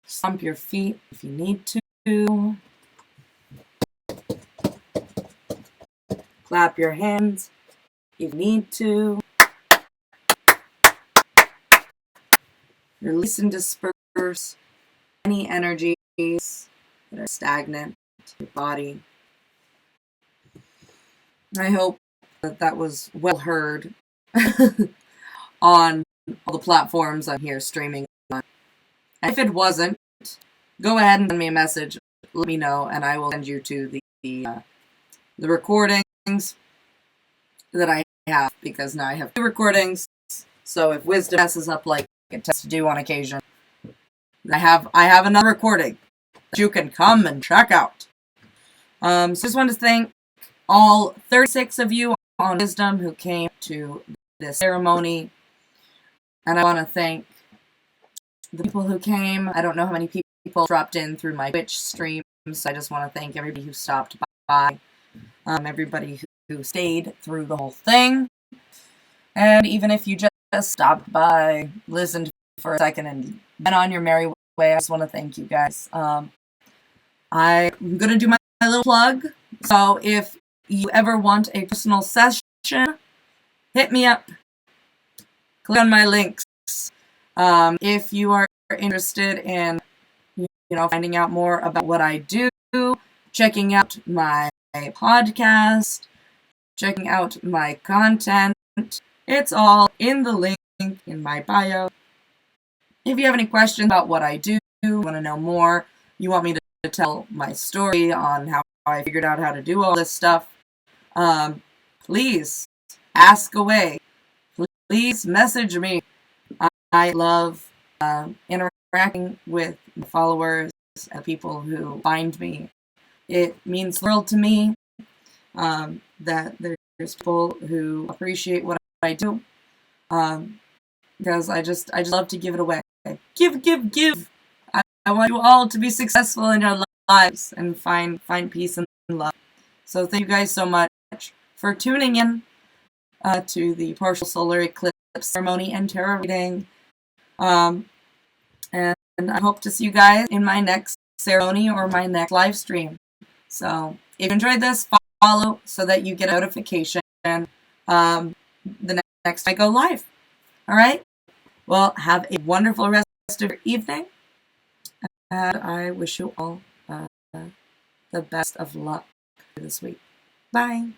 Stomp your feet if you need to. Clap your hands if you need to. Release and disperse any energies that are stagnant in your body. I hope that was well heard on all the platforms I'm here streaming on. And if it wasn't, go ahead and send me a message. Let me know, and I will send you to the recordings that I have, because now I have 2 recordings. So if wisdom messes up like it tends to do on occasion, I have another recording that you can come and check out. So just wanted to thank all 36 of you on Wisdom who came to this ceremony, and I want to thank the people who came. I don't know how many people dropped in through my Twitch stream, so I just want to thank everybody who stopped by, everybody who stayed through the whole thing, and even if you just stopped by, listened for a second, and went on your merry way, I just want to thank you guys. I'm going to do my little plug, so if you ever want a personal session, hit me up. Click on my links. If you are interested in, finding out more about what I do, checking out my podcast, checking out my content, it's all in the link in my bio. If you have any questions about what I do, want to know more, you want me to tell my story on how I figured out how to do all this stuff, please ask away. Please message me. I love interacting with my followers and people who find me. It means the world to me that there's people who appreciate what I do, because I just love to give it away. Give. I want you all to be successful in your lives and find peace and love. So thank you guys so much for tuning in to the partial solar eclipse ceremony and tarot reading. And I hope to see you guys in my next ceremony or my next live stream. So if you enjoyed this, follow so that you get a notification the next time I go live. All right? Well, have a wonderful rest of your evening. And I wish you all the best of luck this week. Bye.